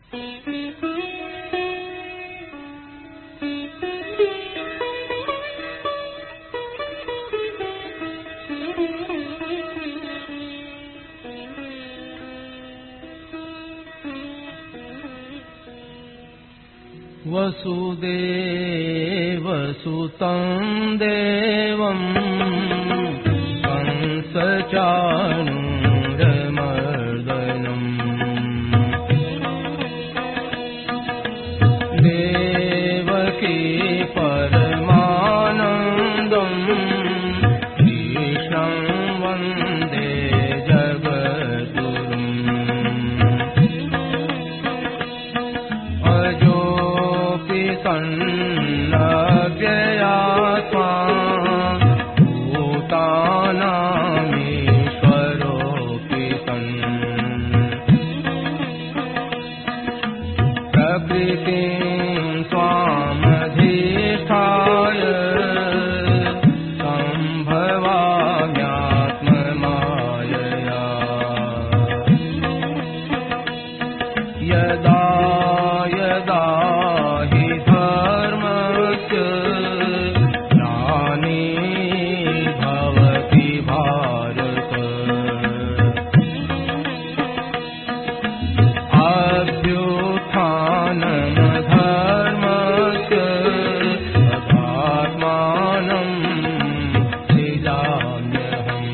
वसुदेवसुतं देवं कंसचाणूरमर्दनम् देवकी परमानन्दं कृष्णं वन्दे जगद्गुरुम् सन्नव्ययात्मा भूतानामीश्वरोऽपि सन् प्रकृतिं स्वामधिष्ठाय सम्भवाम्यात्ममायया यदा यदा हि धर्मस्य ग्लानिर्भवति भारत अभ्युत्थानमधर्मस्य तदात्मानं सृजाम्यहम्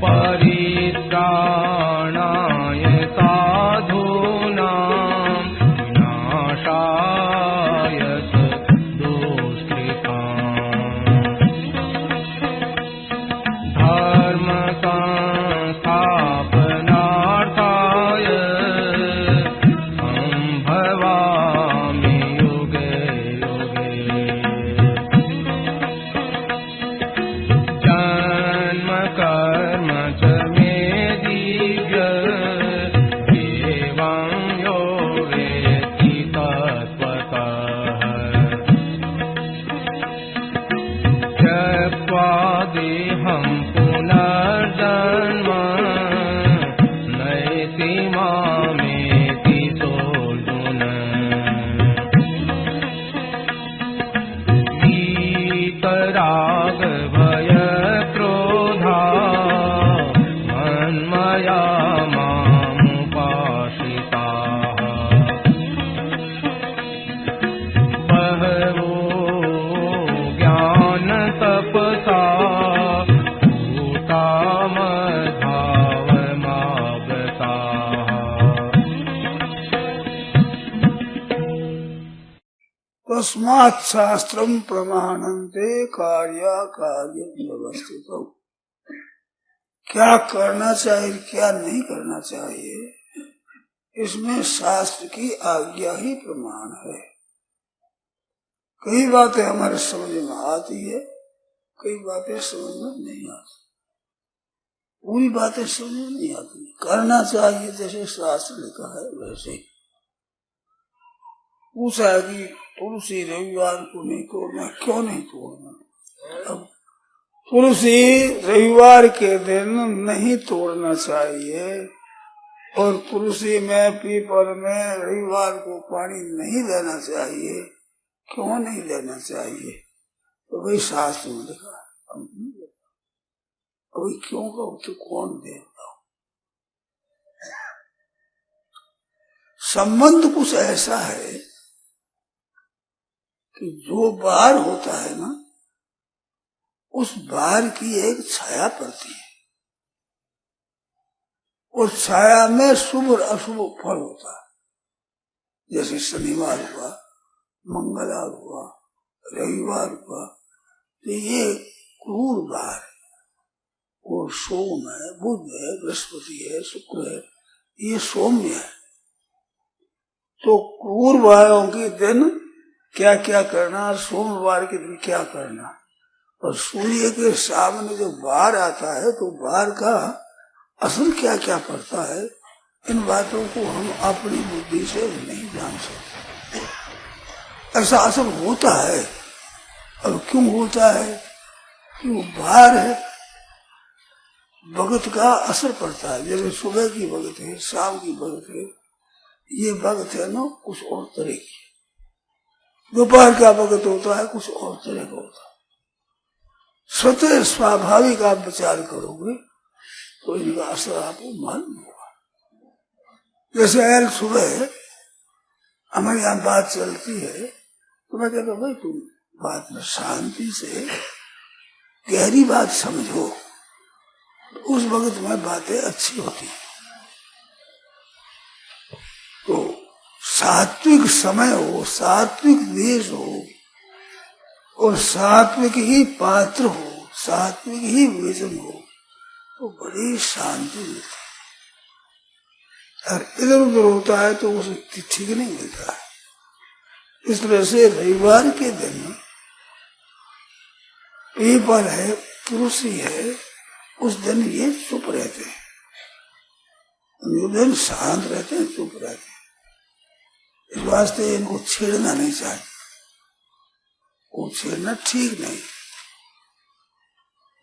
परित्राणाय साधूनां विनाशाय दुष्कृताम् धर्मसंस्थापनार्थाय सम्भवामि युगे युगे जन्म कर्म च मे दिव्य एवं यो वेत्ति तत्त्वतः त्यक्त्वा देहं पुनर्जन्म नैति मामेति सोऽर्जुन वीतराग भयक्रोधा मन्मया मामुपाश्रिताः बहवो ज्ञानतपसा भूता मद्भावमागताः तस्मात् शास्त्रम प्रमाणन्ते कार्याकार्य व्यवस्थितौ। क्या करना चाहिए क्या नहीं करना चाहिए, इसमें शास्त्र की आज्ञा ही प्रमाण है। कई बातें हमारे समझ में आती है, कई बातें समझ में नहीं आती, पूरी बातें समझ में नहीं आती। करना चाहिए जैसे शास्त्र लिखा है वैसे। पूछा है कि तुलसी रविवार को नहीं तोड़ना, क्यों नहीं तोड़ना? अब तुलसी रविवार के दिन नहीं तोड़ना चाहिए और तुलसी में पीपल में रविवार को पानी नहीं देना चाहिए, क्यों नहीं देना चाहिए? तो वही शास्त्र में लिखा है, हम नहीं देता। अभी क्यों का तो कौन देता? संबंध कुछ ऐसा है कि जो बार होता है ना, उस बार की एक छाया पड़ती है और छाया में शुभ और अशुभ फल होता है। जैसे शनिवार हुआ, मंगलवार हुआ, रविवार हुआ, तो ये क्रूर बार है। और सोम है, बुध है, बृहस्पति है, शुक्र है, ये सौम्य है। तो क्रूर वारों के दिन क्या क्या करना, सोमवार के दिन क्या करना। और सूर्य के सामने जो बार आता है तो बार का असर क्या क्या पड़ता है, इन बातों को हम अपनी बुद्धि से नहीं जान सकते। ऐसा असर होता है। अब क्यों होता है? कि वो बार है, भगत का असर पड़ता है। जैसे सुबह की भगत है, शाम की भगत है, ये भगत है ना कुछ और तरह की। दोपहर का भगत होता है कुछ और तरह का होता है। स्वतः स्वाभाविक आप विचार करोगे तो इनका असर आपको मालूम होगा। जैसे यार सुबह हमारे यहाँ बात चलती है तो मैं कहता हूँ भाई तुम बात में शांति से गहरी बात समझो, उस वक्त में बातें अच्छी होती है। तो सात्विक समय हो, सात्विक वेश हो और सात्विक ही पात्र हो, सात्विक ही भोजन हो तो बड़ी शांति मिलती है। और इधर उधर होता है तो उसे ठीक नहीं मिलता है। इस तरह से रविवार के दिन पीपल है, पुरुष ही है, उस दिन ये चुप रहते हैं, उस दिन शांत रहते हैं, चुप रहते हैं। इस वास्ते इनको छेड़ना नहीं चाहिए, वो छेड़ना ठीक नहीं।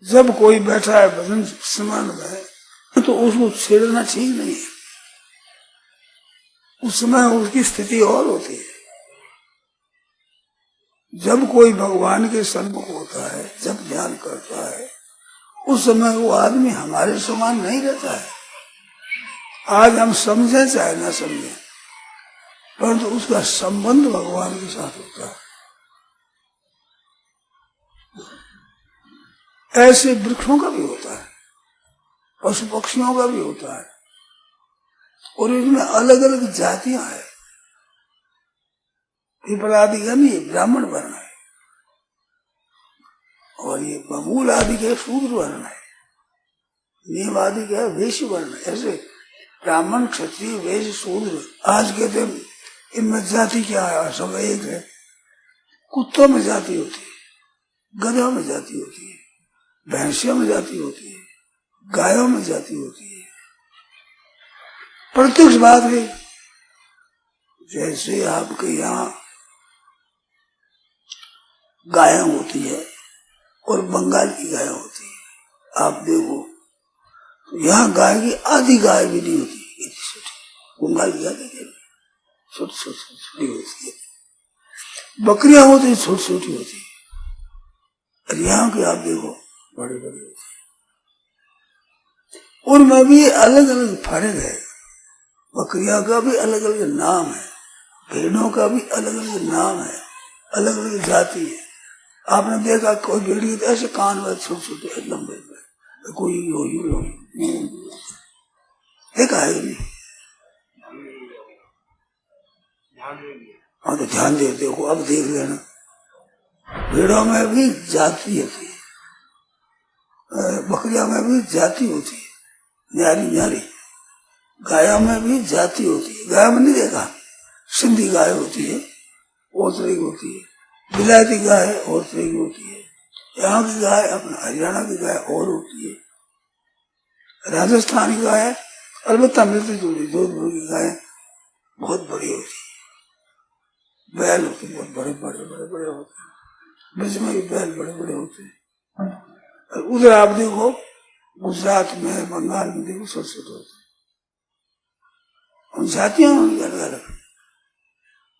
जब कोई बैठा है भजन स्मरण में तो उसको छेड़ना ठीक नहीं है। उस समय उसकी स्थिति और होती है। जब कोई भगवान के सन्मुख होता है, जब ध्यान करता है, उस समय वो आदमी हमारे समान नहीं रहता है। आज हम समझे चाहे ना समझे, परंतु उसका संबंध भगवान के साथ होता है। ऐसे वृक्षों का भी होता है, पशु पक्षियों का भी होता है, और इसमें अलग अलग जातियां हैं। पीपल आदि का नहीं ब्राह्मण वर्ण है, और ये बबूल आदि के शूद्र वर्ण है, नीम आदि का वैश्य वर्ण है। ऐसे ब्राह्मण क्षत्रिय वैश्य शूद्र आज के दिन इनमें जाति क्या है? सब एक है। कुत्तों में जाति होती है, गधों में जाति होती है, भैंसियों में जाति होती है, गायों में जाति होती है। प्रत्यक्ष बात है। जैसे आपके यहाँ गायें होती है और बंगाल की गाय होती है, आप देखो तो यहाँ गाय की आधी गाय भी नहीं होती, इतनी छोटी। बंगाल की गाय छोटी छोटी होती है, बकरियां होती है छोटी छोटी होती है, और यहाँ की आप देखो बड़ी बड़ी होती है। उनमें भी अलग अलग फर्क है। बकरियां का भी अलग अलग नाम है, भेड़ों का भी अलग अलग नाम है, अलग अलग जाति है। आपने देखा कोई भेड़ी तो ऐसे कान में छोटे छोटे लंबे, कोई देखा है नहीं? हाँ तो ध्यान दे, देखो अब देख लेना। भेड़ों में भी जाति होती है, बकरियों में भी जाति होती है, न्यारी न्यारी। गायों में भी जाति होती है। गाय में नहीं देखा, सिंधी गाय होती है और तरह की होती है, विलायती गाय और तरह की होती है, यहाँ की गाय अपना हरियाणा की गाय और होती है, राजस्थान की गाय अलबत्ता मिलती जुलती। जोधपुर की गाय बहुत बड़ी होती है, बैल होते बहुत बड़े बड़े बड़े बड़े होते हैं, ब्रज में भी बैल बड़े बड़े होते हैं। उधर आप देखो गुजरात में, बंगाल में देखो छोटे छोटे होते हैं। उन जातियां अलग अलग।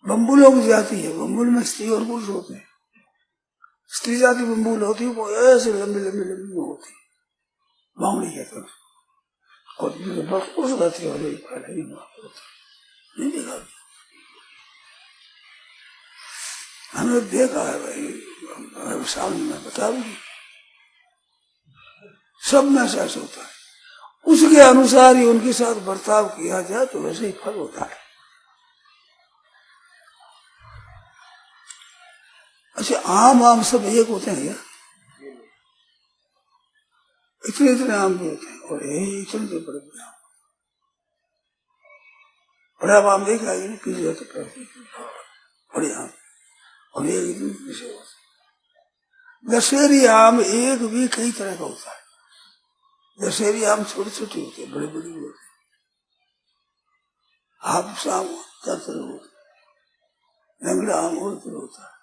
बम्बुलों की जाति है, बम्बुल में स्त्री और पुरुष होते हैं। स्त्री जाति बम्बुल होती है, वो ऐसे लंबी लंबी लंबी होती है, बावड़ी कहते हैं। और पुरुष जाति वाले नहीं देखा, हमने देखा है भाई, सामने में बता भी सब में ऐसा होता है। उसके अनुसार ही उनके साथ बर्ताव किया जाए तो वैसे ही फल होता है। अच्छा, आम सब एक होते हैं क्या? इतने इतने आम भी होते हैं, और यही इतने बड़े बड़े आम। बड़ा आम देखा है किसी जाते बड़े आम, और ये इतने किसी होते। दशहरी आम एक भी कई तरह का होता है। दशहरी आम छोटे छोटे होते हैं, बड़े बड़े होते हैं। हापुस आम होता है, लंगड़ा आम होता है,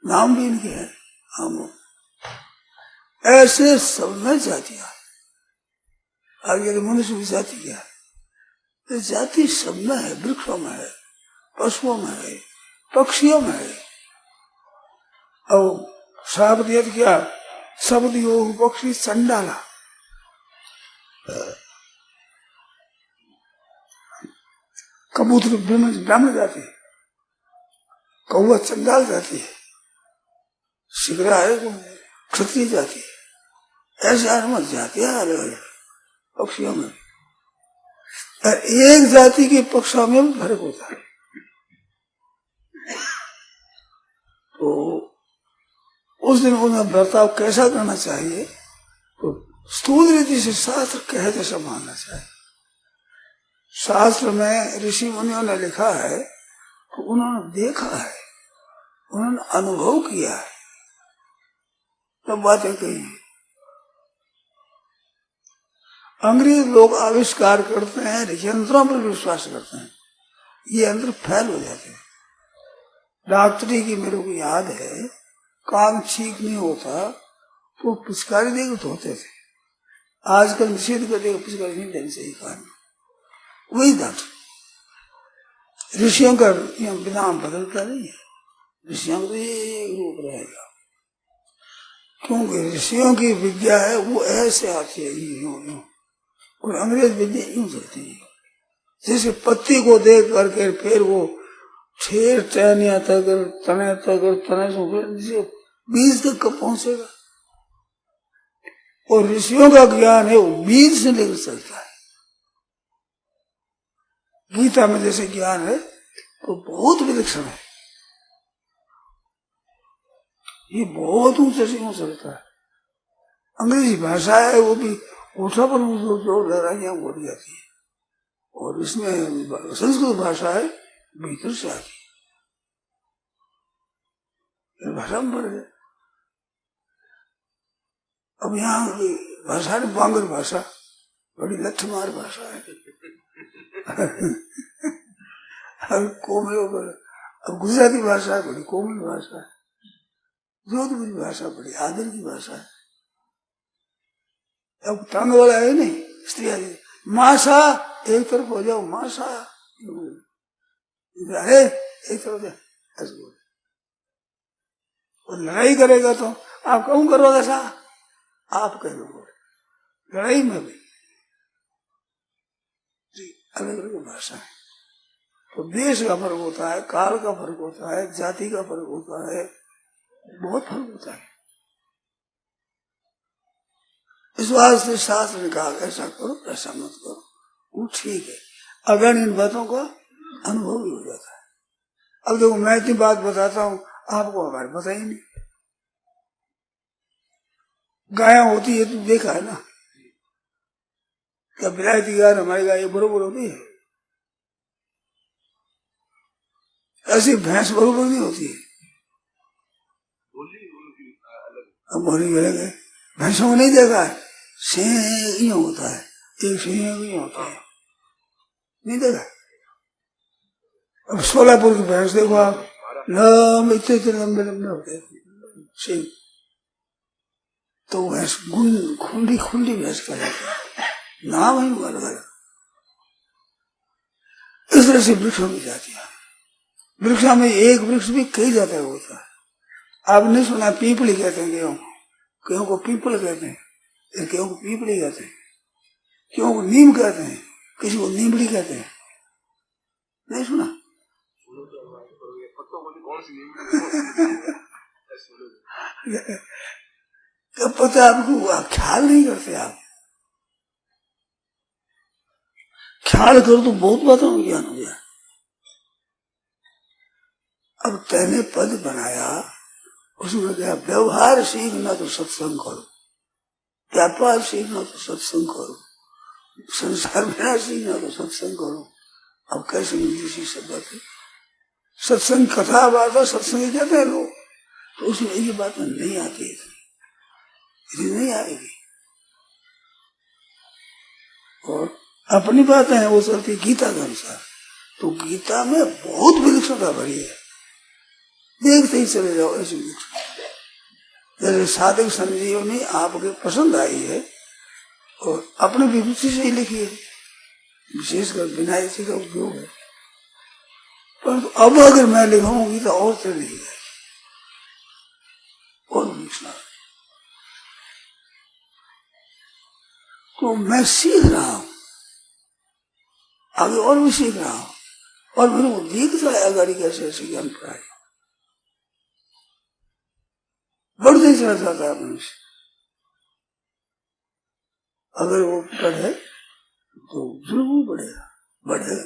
नाम भी इनके हैं आमों। ऐसे सब में जातियां, आगे मनुष्य की जाति क्या है? तो जाति सब में है, वृक्षों में है, पशुओं में है, पक्षियों में है। और साप दिया क्या? शब्द योग पक्षी चंडाला। कबूतर ब्राह्मण जाति, कौवा चंडाल जाति है, शिकरा है क्षत्रिय जाति है। ऐसे आठ जातियां अलग अलग पक्षियों में। और एक जाति के पक्षों में भी फर्क होता है। तो उस दिन उन्हें बर्ताव कैसा करना चाहिए? तो स्थूल रीति से शास्त्र कहे जैसा मानना चाहिए। शास्त्र में ऋषि मुनियों ने लिखा है तो उन्होंने देखा है, उन्होंने अनुभव किया है, तब बातें कही है। अंग्रेज लोग आविष्कार करते हैं, यंत्रों पर विश्वास करते हैं, ये यंत्र फेल हो जाते हैं। डॉक्टरी की मेरे को याद है, काम ठीक नहीं होता तो पिचकारी देकर धोते थे। आजकल निषेध कर देगा, पिचकारी नहीं देनी चाहिए कान। वही डॉक्टर ऋषियों का विधान बदलता नहीं है, ऋषियों का एक रूप रहेगा। क्योंकि ऋषियों की विद्या है वो ऐसे आती है यूं, और अंग्रेज विद्या यूं चलती है। जैसे पत्ती को देख करके फिर वो छेर टहनिया तक तने से बीज तक कब पहुंचेगा? और ऋषियों का ज्ञान है वो बीज से लेकर चलता है। गीता में जैसे ज्ञान है तो बहुत विलक्षण है, ये बहुत ऊंचे से चलता है। अंग्रेजी भाषा है वो भी उठा पर जो लड़ाइयां बोली जाती है, और इसमें संस्कृत भाषा है भीतर से आती है, भाषा में बढ़ गए। अब यहाँ भाषा ने बांगर भाषा बड़ी लठमार भाषा है। कोमल, अब गुजराती भाषा बड़ी कोमल भाषा है, जोधपुरी भाषा बड़ी आदर की भाषा है। अब तंग वाला है नहीं, स्त्री मासा एक तरफ हो जाओ, मासा अरे एक तरफ जाए ऐसे बोले। और लड़ाई करेगा तो आप कहूं करोगे ऐसा, आप कह दो। लड़ाई में भी अलग अलग भाषा है। तो देश का फर्क होता है, काल का फर्क होता है, जाति का फर्क होता है, बहुत फर्क होता है। इस वास्ते शास्त्र ने कहा ऐसा करो ऐसा मत करो, वो ठीक है। अगर इन बातों का अनुभव भी हो जाता है। अब देखो मैं इतनी बात बताता हूँ, आपको हमारे पता ही नहीं। गाय होती है तो देखा है ना, क्या विलायती गाय हमारी गाय बरोबर होती है? ऐसी भैंस बरोबर नहीं होती है। अब बोली अलग है, भैंसों को नहीं देखा है, सिंह ही होता है, एक सिंह ही होता है, नहीं देखा। अब सोलापुर की भैंस देखो आप, लंबे इतने लंबे लंबे होते हैं सिंह, तो भैंस खुंडी खुंडी भैंस कहलाती है, नाम ही उनका लगा। इस तरह से वृक्षों की जातियां, वृक्षा में एक वृक्ष भी कई जाता होता है। आपने सुना पीपली कहते हैं, गेहूं को पीपल कहते हैं, गेहूं को पीपली कहते हैं, गेहूं को नीम कहते हैं, किसी को नीमड़ी कहते हैं, नहीं सुना? क्या पता आपको, ख्याल नहीं करते आप। ख्याल करो तो बहुत बातों में ज्ञान हो जाए। अब तैने पद बनाया, उसमें क्या व्यवहार सीखना तो सत्संग करो, व्यापार सीखना तो सत्संग करो, संसार में सीखना तो सत्संग करो। अब कैसे मिलती सब बातें? सत्संग कथा वार्ता सत्संग कहते हैं लोग, तो उसमें ये बात नहीं आती है, नहीं आएगी। और अपनी बातें हैं वो चलती गीता के अनुसार, तो गीता में बहुत विलक्षणता भरी है, देखते ही चले जाओ ऐसी विलक्षणता। जैसे साधक संजीवनी आपके पसंद आई है और अपने भी रुचि से ही लिखी है, विशेषकर बिना इसी का उपयोग है। परंतु अब अगर मैं लिखाऊंगी तो और से नहीं है, और लिखना। तो मैं सीख रहा हूं, आगे और भी सीख रहा हूं, और मेरे को दिखता है अगाड़ी कैसे ऐसे ज्ञान प्राय बढ़ते चला जाता है मनुष्य। अगर वो पढ़े तो जरूर बढ़ेगा, बढ़ेगा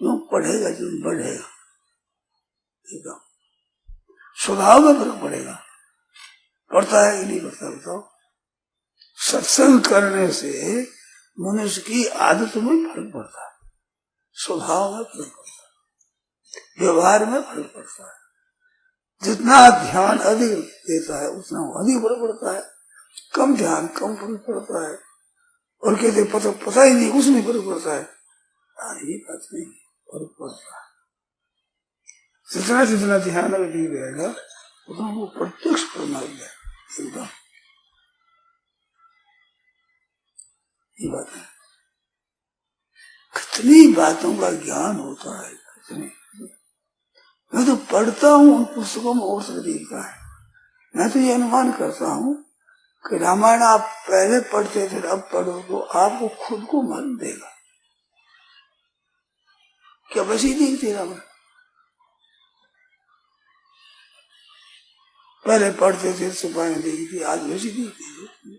क्यों पढ़ेगा, जो बढ़ेगा एकदम स्वभाव में फर्क पड़ेगा। पड़ता है कि नहीं पड़ता बताओ? सत्संग करने से मनुष्य की आदत में फर्क पड़ता है, स्वभाव में फर्क पड़ता है, व्यवहार में फर्क पड़ता है। जितना ध्यान अधिक देता है उतना अधिक फर्क पड़ता है, कम ध्यान कम फर्क पड़ता है। और कहते पता ही नहीं उसमें फर्क पड़ता है। ये बात नहीं, फर्क पड़ता है। जितना जितना ध्यान अधिक रहेगा उतना वो प्रत्यक्ष प्रमाण है एकदम। ये बात है। कितनी बातों का ज्ञान होता है, कितनी। मैं तो पढ़ता हूँ उन पुस्तकों में और शरीर का है। मैं तो ये अनुमान करता हूँ कि रामायण आप पहले पढ़ते थे, अब पढ़ो तो आपको खुद को मालूम देगा क्या वैसी दिखती रामायण। पहले पढ़ते थे सिपाही दिखती, आज वैसी दिखती है।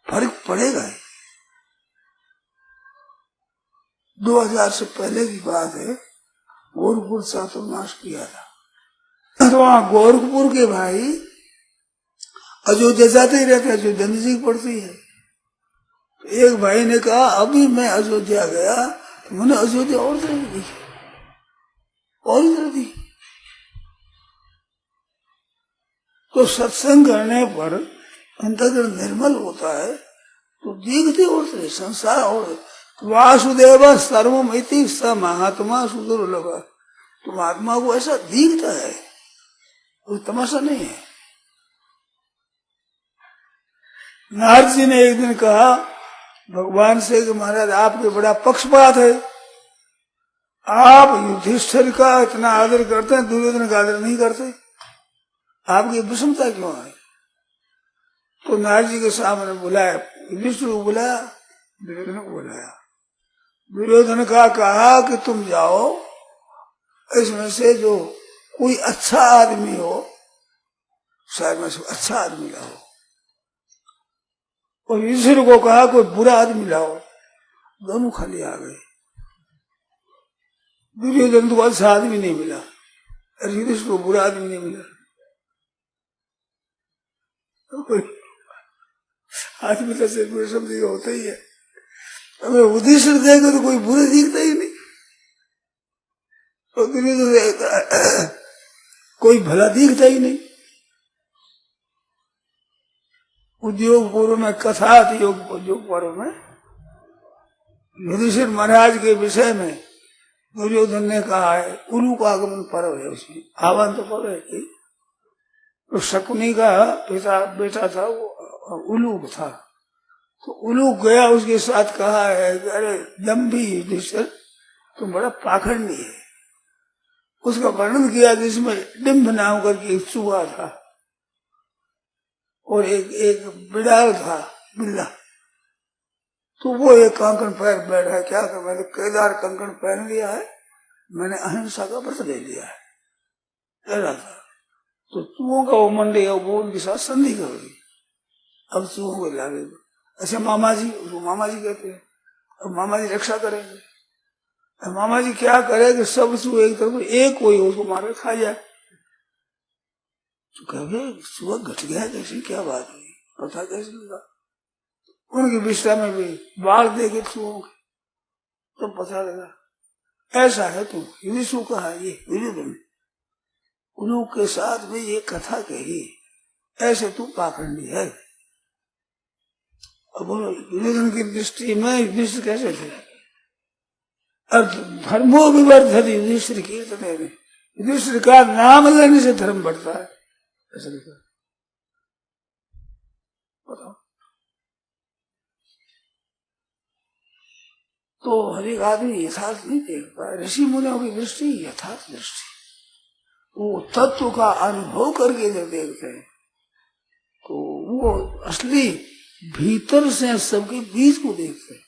फर्क पड़ेगा ही। 2000 से पहले की बात है, गोरखपुर चातुर्मास किया था। तो वहां गोरखपुर के भाई अयोध्या जाते ही रहते, अयोध्या नजीक पड़ती है। तो एक भाई ने कहा अभी मैं अयोध्या गया तो मैंने अयोध्या और तरह की देखी, और तरह की। तो सत्संग करने पर अंतःकरण निर्मल होता है तो दिखते और तरह संसार। और वासुदेव सर्वमिति स महात्मा सुदुर्लभ। तो महात्मा को ऐसा दिखता है, कोई तमाशा नहीं है। नारद जी ने एक दिन कहा भगवान से कि महाराज आपके बड़ा पक्षपात है, आप युधिष्ठिर का इतना आदर करते हैं, दुर्योधन का आदर नहीं करते, आपकी विषमता क्यों है? तो नारद जी के सामने बुलाया, युधिष्ठिर को बुलाया, दुर्योधन को बुलाया। दुर्योधन का कहा कि तुम जाओ, इसमें से जो कोई अच्छा आदमी हो, शायद में से अच्छा आदमी लाओ। और युधिष्ठिर को कहा कोई बुरा आदमी लाओ। दोनों खाली आ गए। दुर्योधन को अच्छा आदमी नहीं मिला और युधिष्ठिर को बुरा आदमी नहीं मिला। आदमी तो सिर्फ समझ होता ही है। हमें युधिष्ठिर देगा तो कोई बुरा दिखता ही नहीं, और दुर्योधन कोई भला दिखता ही नहीं। उद्योग पूर्व में कथा थी, योग पर्व में युधिष्ठिर महाराज के विषय में दुर्योधन ने कहा है, उलू का आगमन पर्व है, उसमें आह्वान तो पर्व है। तो शकुनी का पिता बेटा था वो उलू था, तो उलू गया उसके साथ, कहा है कि अरे दम्भी युधिष्ठिर तुम बड़ा पाखंडी है। उसका वर्णन किया जिसमें डिम्ब नाम करके एक चूहा था और एक बिड़ाल था, बिल्ला। तो वो एक कंकण पैर बैठा है, क्या कर, मैंने केदार कंकण पहन लिया है, मैंने अहिंसा का व्रत ले लिया है, कह रहा था। तो चूहों का वो मंडी है, वो उनके साथ संधि कर दी। अब चूहों को लागे, अच्छा मामा जी, उसको मामा जी कहते हैं। अब मामा जी रक्षा करेंगे। अब मामा जी क्या करेंगे, सब चूहे एक तरफ, एक कोई उसको मार के खा जाए। तो कहे चूहा घट गया कैसे, क्या बात हुई, पता कैसे लगा? उनकी विष्ठा में भी बाढ़ देखे चूहों के, तो पता लगा ऐसा है। तुम युधिष्ठिर कहा ये दुर्योधन उन के साथ में ये कथा कही, ऐसे तू पाखंडी है। अब बोलो दुर्योधन की दृष्टि में युधिष्ठिर कैसे थे? अब धर्मो विवर्धति युधिष्ठिर कीर्तन में, युधिष्ठिर का नाम लेने से धर्म बढ़ता है, ऐसा लिखा। बताओ तो हर एक आदमी यथार्थ नहीं देखता। ऋषि मुनियों की दृष्टि यथार्थ दृष्टि, वो तत्व का अनुभव करके जब देखते हैं तो वो असली भीतर से सबके बीज को देखते हैं।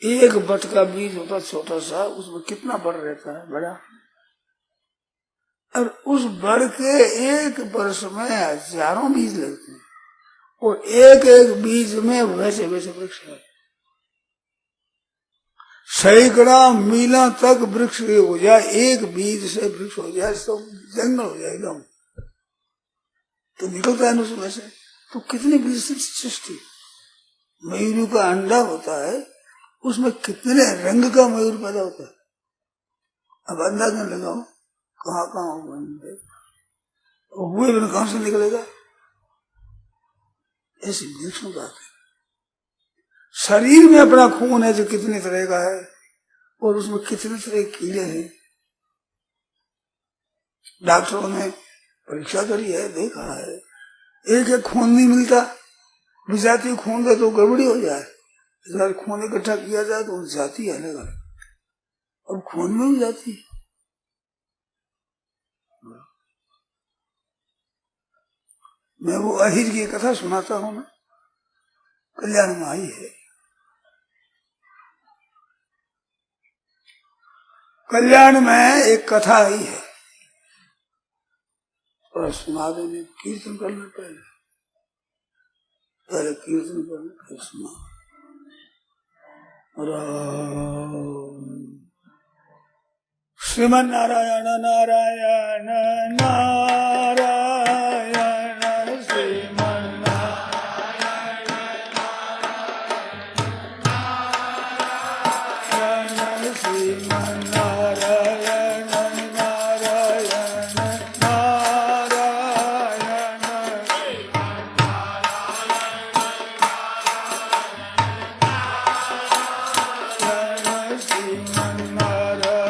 एक बट का बीज होता छोटा सा, उसमें कितना बड़ रहता है, बड़ा। और उस बड़ के एक वर्ष में हजारों बीज लगते हैं, और एक एक बीज में वैसे वैसे वृक्ष है। सैकड़ा मीला तक वृक्ष हो जाए, एक बीज से वृक्ष हो जाए तो जंगल हो जाए एकदम, तो निकलता है उसमें से। तो कितनी विस्तृत सृष्टि। मयूर का अंडा होता है, उसमें कितने रंग का मयूर पैदा होता है। अब अंदाजा लगाओ कहाँ कहाँ हुए बिना कहां से निकलेगा। ऐसी वृक्षों का शरीर में अपना खून है जो कितने तरह का है, और उसमें कितने तरह के कीड़े हैं। डॉक्टरों ने परीक्षा करी है, देखा है, एक एक खून नहीं मिलता। विजाती खून दे तो गड़बड़ी हो जाए, इस बार खून इकट्ठा किया जाए तो जाती है अलग अलग, अब खून में भी जाती है। मैं वो अहिर की कथा सुनाता हूँ ना, कल्याण में आई है। कल्याण में एक कथा आई है, थोड़ा सुना देने, कीर्तन करना पहले कीर्तन करना फिर सुना। श्रीमन नारायण नारायण नारायण श्रीमन नारायण नारायण श्रीमन नारायण नारायण नारायण श्रीमन नारायण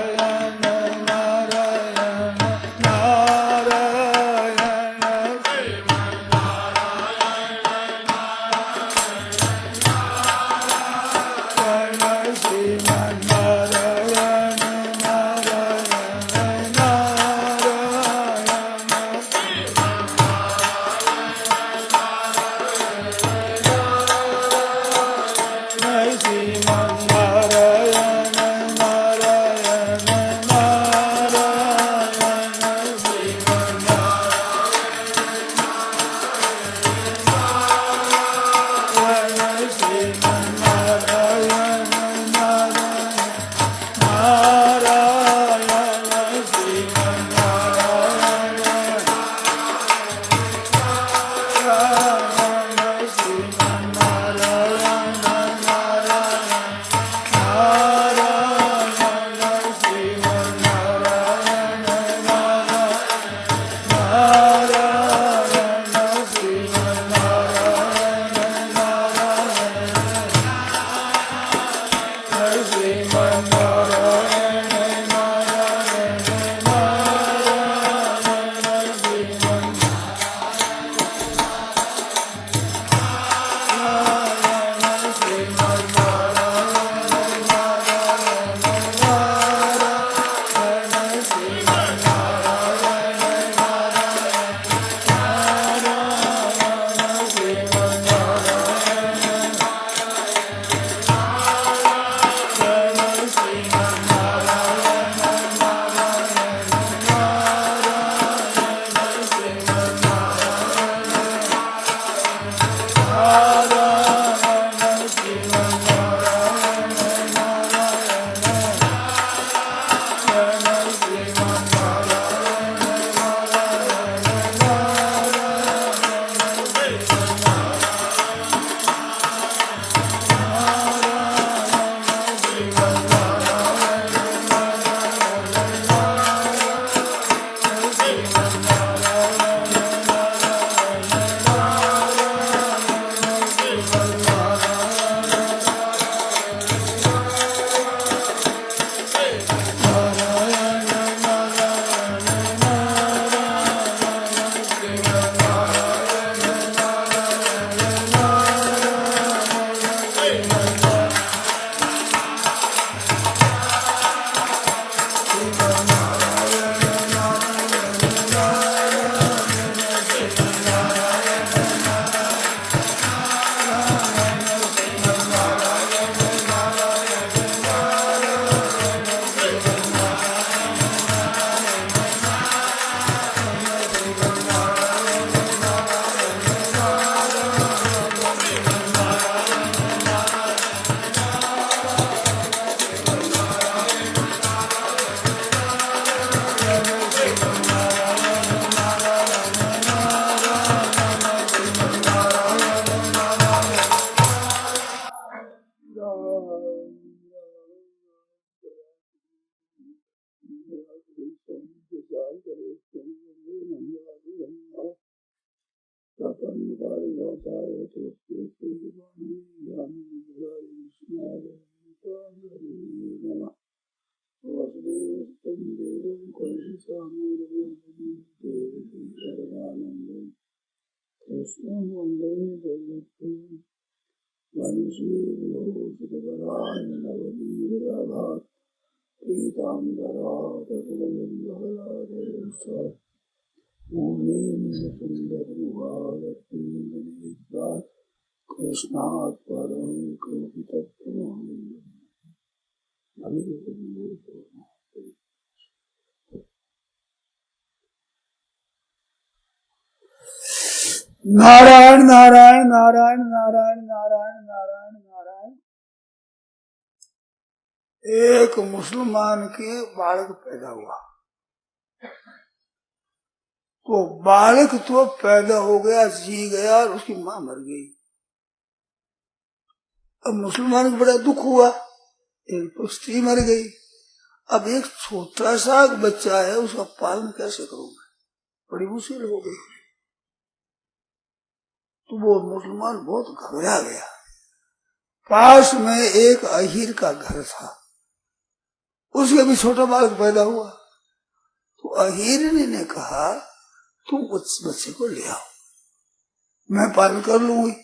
कृष्णात् परं कोटि तत्त्वम् नारायण नारायण नारायण नारायण नारायण नारायण नारायण। एक मुसलमान के बालक पैदा हुआ, तो बालक तो पैदा हो गया, जी गया, और उसकी माँ मर गई। अब मुसलमान को बड़ा दुख हुआ, एक तो स्त्री मर गई, अब एक छोटा सा बच्चा है, उसका पालन कैसे करूंगा, बड़ी मुश्किल हो गई। तो वो मुसलमान बहुत घबरा गया। पास में एक अहीर का घर था, उसके भी छोटा बालक पैदा हुआ। तो अहीरनी ने कहा तुम उस बच्चे को ले आओ, मैं पालन कर लूंगी,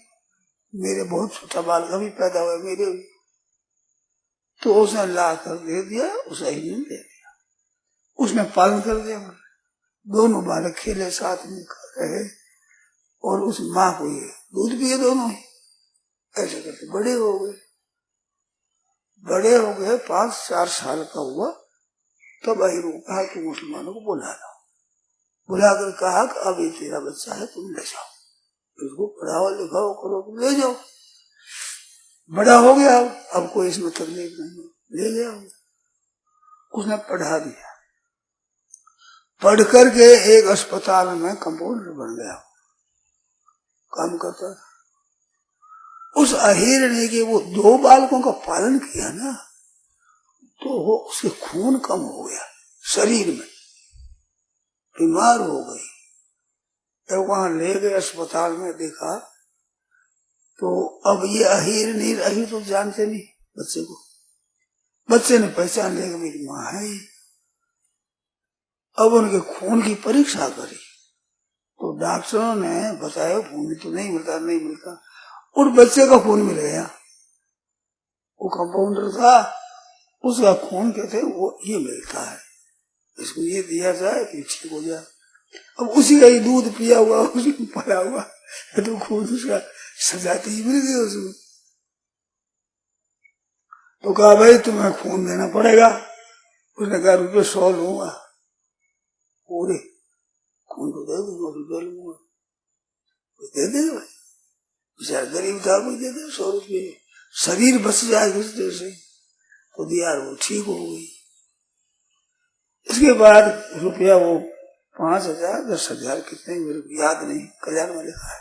मेरे बहुत छोटा बालक अभी पैदा हुआ मेरे भी। तो उसने ला कर दे दिया, उस अहीर ने दे दिया, उसने पालन कर दिया। दोनों बालक खेले साथ में कर रहे, और उस माँ को ये दूध पिए दोनों ही। ऐसे करके बड़े हो गए, 5-4 साल का हुआ। तब अहीर को कहा कि मुसलमानों को बुला लो, बुलाकर कहा कि अब ये तेरा बच्चा है, तुम ले जाओ, इसको पढ़ाओ लिखाओ करो, तुम ले जाओ, बड़ा हो गया, अब कोई इसमें तकलीफ नहीं, ले गया। उसने पढ़ा दिया, पढ़ करके एक अस्पताल में कंपाउंडर बन गया, काम करता था। उस अहीर ने कि वो 2 बालकों का पालन किया ना, तो वो उसके खून कम हो गया, शरीर में बीमार हो गई। तो वहां ले गए अस्पताल में, देखा तो अब ये अहीर नहीं रही, तो जानते नहीं बच्चे को, बच्चे ने पहचान लिया मेरी माँ है ये। अब उनके खून की परीक्षा करी, तो डॉक्टरों ने बताया खून तो नहीं मिलता, और बच्चे का खून मिल गया। वो कंपाउंडर था, उसका खून कहते वो ये मिलता है, इसको ये दिया जाए कि ठीक हो जाए। अब उसी का ही दूध पिया हुआ, उसी में पड़ा हुआ, तो खून उसका सजाती ही मिल गई उसको। तो कहा भाई तुम्हें खून देना पड़ेगा। उसने कहा ₹100 लूंगा, पूरे खून को दे दूंगा, ₹100 लूंगा। दे देगा भाई, बेचारा गरीब था, कोई दे दे ₹100, शरीर बच जाए उस देर से। तो दिया, वो ठीक हो गई। इसके बाद रुपया वो 5,000 10,000 कितने मेरे को याद नहीं, कल्याण में लिखा है,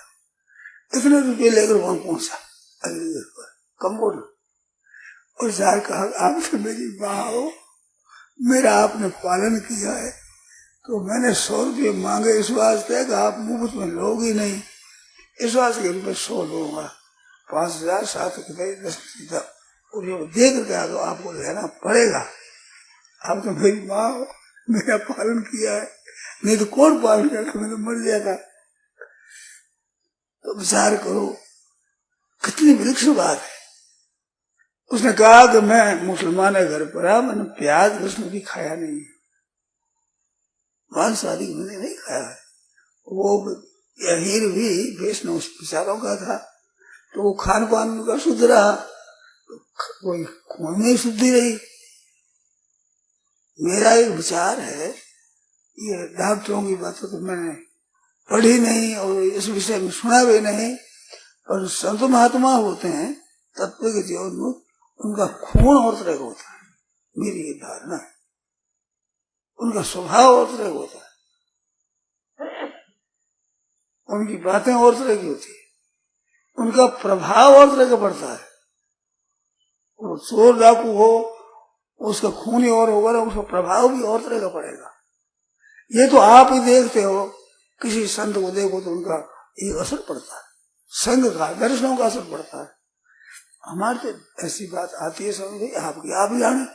इतने रुपये लेकर वहां पहुंचा अगले दिन पर कंपाउंडर, और जाकर कहा आप तो मेरी माँ हो, मेरा आपने पालन किया है, तो मैंने 100 रुपये मांगे इस वास्ते कि आप मुफ्त में लोगे नहीं, इस वास्ते ₹100 लूंगा, 5,000 साथ 10 सीधा, और ये दे करके तो आपको लेना पड़ेगा, आप तो मेरी माँ हो, मेरा पालन किया है, नहीं तो कौन पालन करता, मैं तो मर जाता। तो विचार करो कितनी वृक्ष बात है। उसने कहा कि मैं मुसलमान के घर पर आया, मैंने प्याज लहसुन भी खाया नहीं है, मांस आदि मैंने नहीं खाया है। वो अहीर भी वैष्णव विचारों का था, तो वो खान पान उनका शुद्ध रहा, कोई खून में शुद्धि रही। मेरा एक विचार है, ये डॉक्टरों की बातें तो मैंने पढ़ी नहीं और इस विषय में सुना भी नहीं, और संत महात्मा होते हैं तत्व के जीवन में, उनका खून और तरह का होता है, मेरी ये धारणा है, उनका स्वभाव और तरह का होता है, उनकी बातें और तरह की होती है, उनका प्रभाव और तरह का पड़ता है। वो चोर डाकू हो, उसका खून ही और होगा ना, उसका प्रभाव भी और तरह का पड़ेगा। ये तो आप ही देखते हो, किसी संत को देखो तो उनका एक असर पड़ता है, संग का, दर्शनों का असर पड़ता है। हमारे तो ऐसी बात आती है समझ गई, आपकी आप जाने,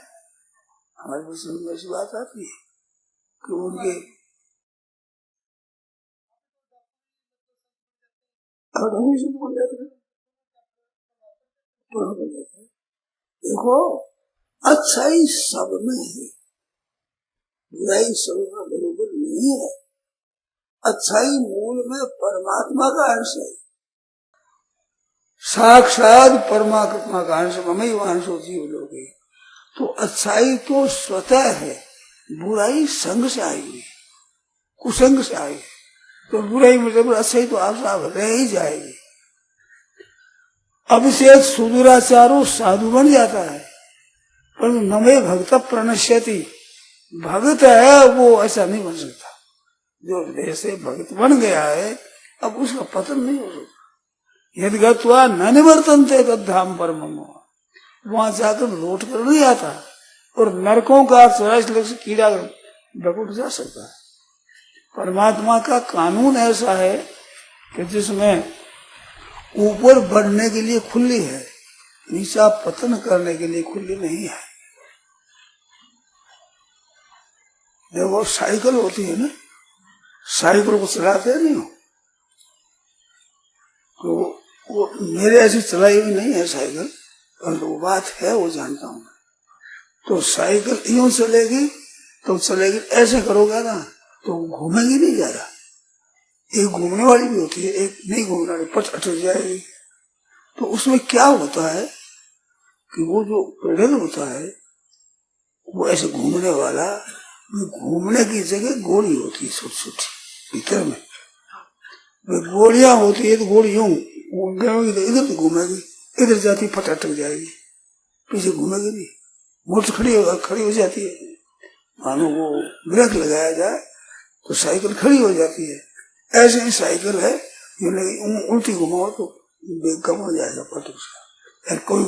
हमारे पास समझ में ऐसी बात आती है कि उनके देखो अच्छाई सब में है, बुराई सब में बरोबर नहीं है। अच्छाई मूल में परमात्मा का अंश है, साक्षात परमात्मा का अंश, ममई वांशो जीव लोगे। तो अच्छाई तो स्वतः है, बुराई संग से आई हुई, कुसंग से आई है। तो बुराई में जब अच्छाई तो आप साफ रह ही जाएगी। अभिषेक सुदूराचारो साधु बन जाता है, पर नमे भक्त प्रणश्यति, भक्त है वो ऐसा नहीं बन सकता। जो जैसे भक्त बन गया है अब उसका पतन नहीं हो सकता। यदि गत्वा न निवर्तन्ते तद्धाम परमम्, वहां जाकर लौट कर नहीं आता, और नरकों का 84 लाख कीड़ा डकुट जा सकता है। परमात्मा का कानून ऐसा है कि जिसमें ऊपर बढ़ने के लिए खुली है, नीचा पतन करने के लिए खुली नहीं है। देखो साइकिल होती है ना, साइकिल को चलाते नहीं हो, तो वो मेरे ऐसी चलाई हुई नहीं है साइकिल, पर वो बात है वो जानता हूँ। तो साइकिल यूं चलेगी तो चलेगी, ऐसे करोगे ना तो घूमेगी नहीं ज्यादा। एक घूमने वाली भी होती है, एक नहीं घूमने वाली, पट अटक जाएगी। तो उसमें क्या होता है कि वो जो पेडल होता है वो ऐसे घूमने वाला, घूमने की जगह गोली होती है छोटी छोटी भीतर में, गोलियां होती है। तो गोली यूं इधर तो घूमेगी, इधर जाती फट अटक जाएगी, पीछे घूमेगी नहीं, मोटर खड़ी हो जाती है। मानो वो ब्रेक लगाया जाए तो साइकिल खड़ी हो जाती है। ऐसे ही साइकिल है, उल्टी घुमाओ तो बेग कम हो जाएगा पट उसका, कोई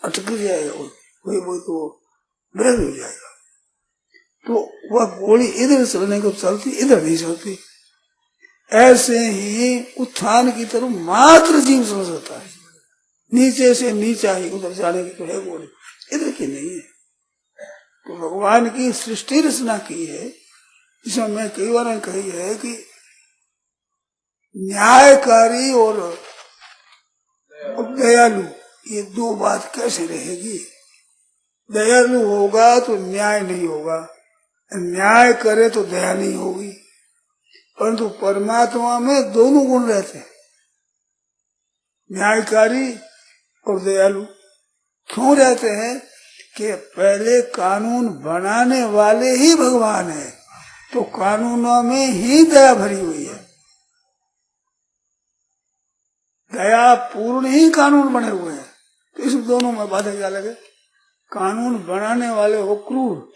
अटक जाएगा, वही तो ब्रेक हो जाएगा। तो वह गोली इधर चलने को चलती, इधर नहीं चलती। ऐसे ही उत्थान की तरफ मात्र जीव चल सकता है, नीचे से नीचा ही उधर जाने की तो है गोली, इधर की नहीं है। तो भगवान की सृष्टि रचना की है, जिसमें मैं कई बार कही है कि न्यायकारी और दयालु, ये दो बात कैसे रहेगी। दयालु होगा तो न्याय नहीं होगा, न्याय करे तो दया नहीं होगी। परंतु परमात्मा में दोनों गुण रहते हैं, न्यायकारी और दयालु। क्यों रहते हैं कि पहले कानून बनाने वाले ही भगवान है, तो कानूनों में ही दया भरी हुई है। दया पूर्ण ही कानून बने हुए हैं। तो इस दोनों में बात क्या लगे, कानून बनाने वाले हो क्रूर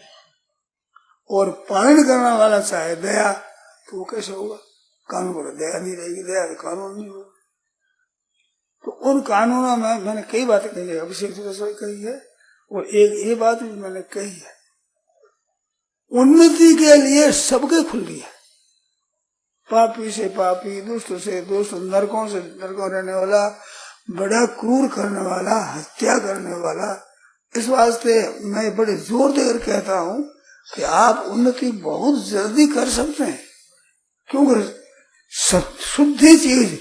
और पालन करने वाला चाहे दया, तो वो कैसे होगा। कानून पर दया नहीं रहेगी, दया का कानून नहीं होगा। तो उन कानूनों में मैंने कई बातें कही है, अभिषेक रसोई कही है, और एक ये बात भी मैंने कही है, उन्नति के लिए सबके खुली है। पापी से पापी, दुष्ट से दुष्ट, नरकों से नरकों रहने वाला, बड़ा क्रूर करने वाला, हत्या करने वाला। इस वास्ते मैं बड़े जोर देकर कहता हूँ कि आप उन्नति बहुत जल्दी कर सकते हैं, क्योंकि शुद्धि चीज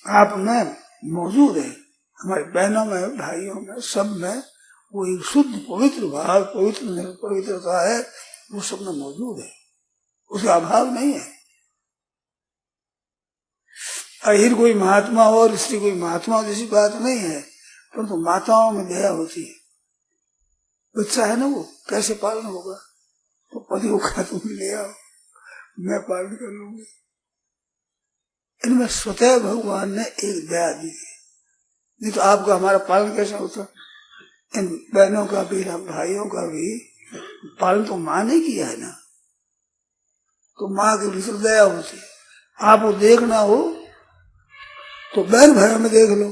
आप में मौजूद है। हमारे बहनों में, भाइयों में, सब में वो एक शुद्ध पवित्र भाव, पवित्रता है, वो सब में मौजूद है, उसका अभाव नहीं है। अहिर कोई महात्मा हो और स्त्री कोई महात्मा हो जैसी बात नहीं है, परंतु तो माताओं में दया होती है। बच्चा है ना, वो कैसे पालन होगा, तो पति को कहा तुम ले आओ, मैं पालन कर लूंगी। इनमें स्वतः भगवान ने एक दया दी है, नहीं तो आपका हमारा पालन कैसे होता। इन बहनों का भी, हम भाइयों का भी पालन तो माँ ने किया है ना, तो माँ के भीतर दया होती है। आपको देखना हो तो बहन भाइयों में देख लो,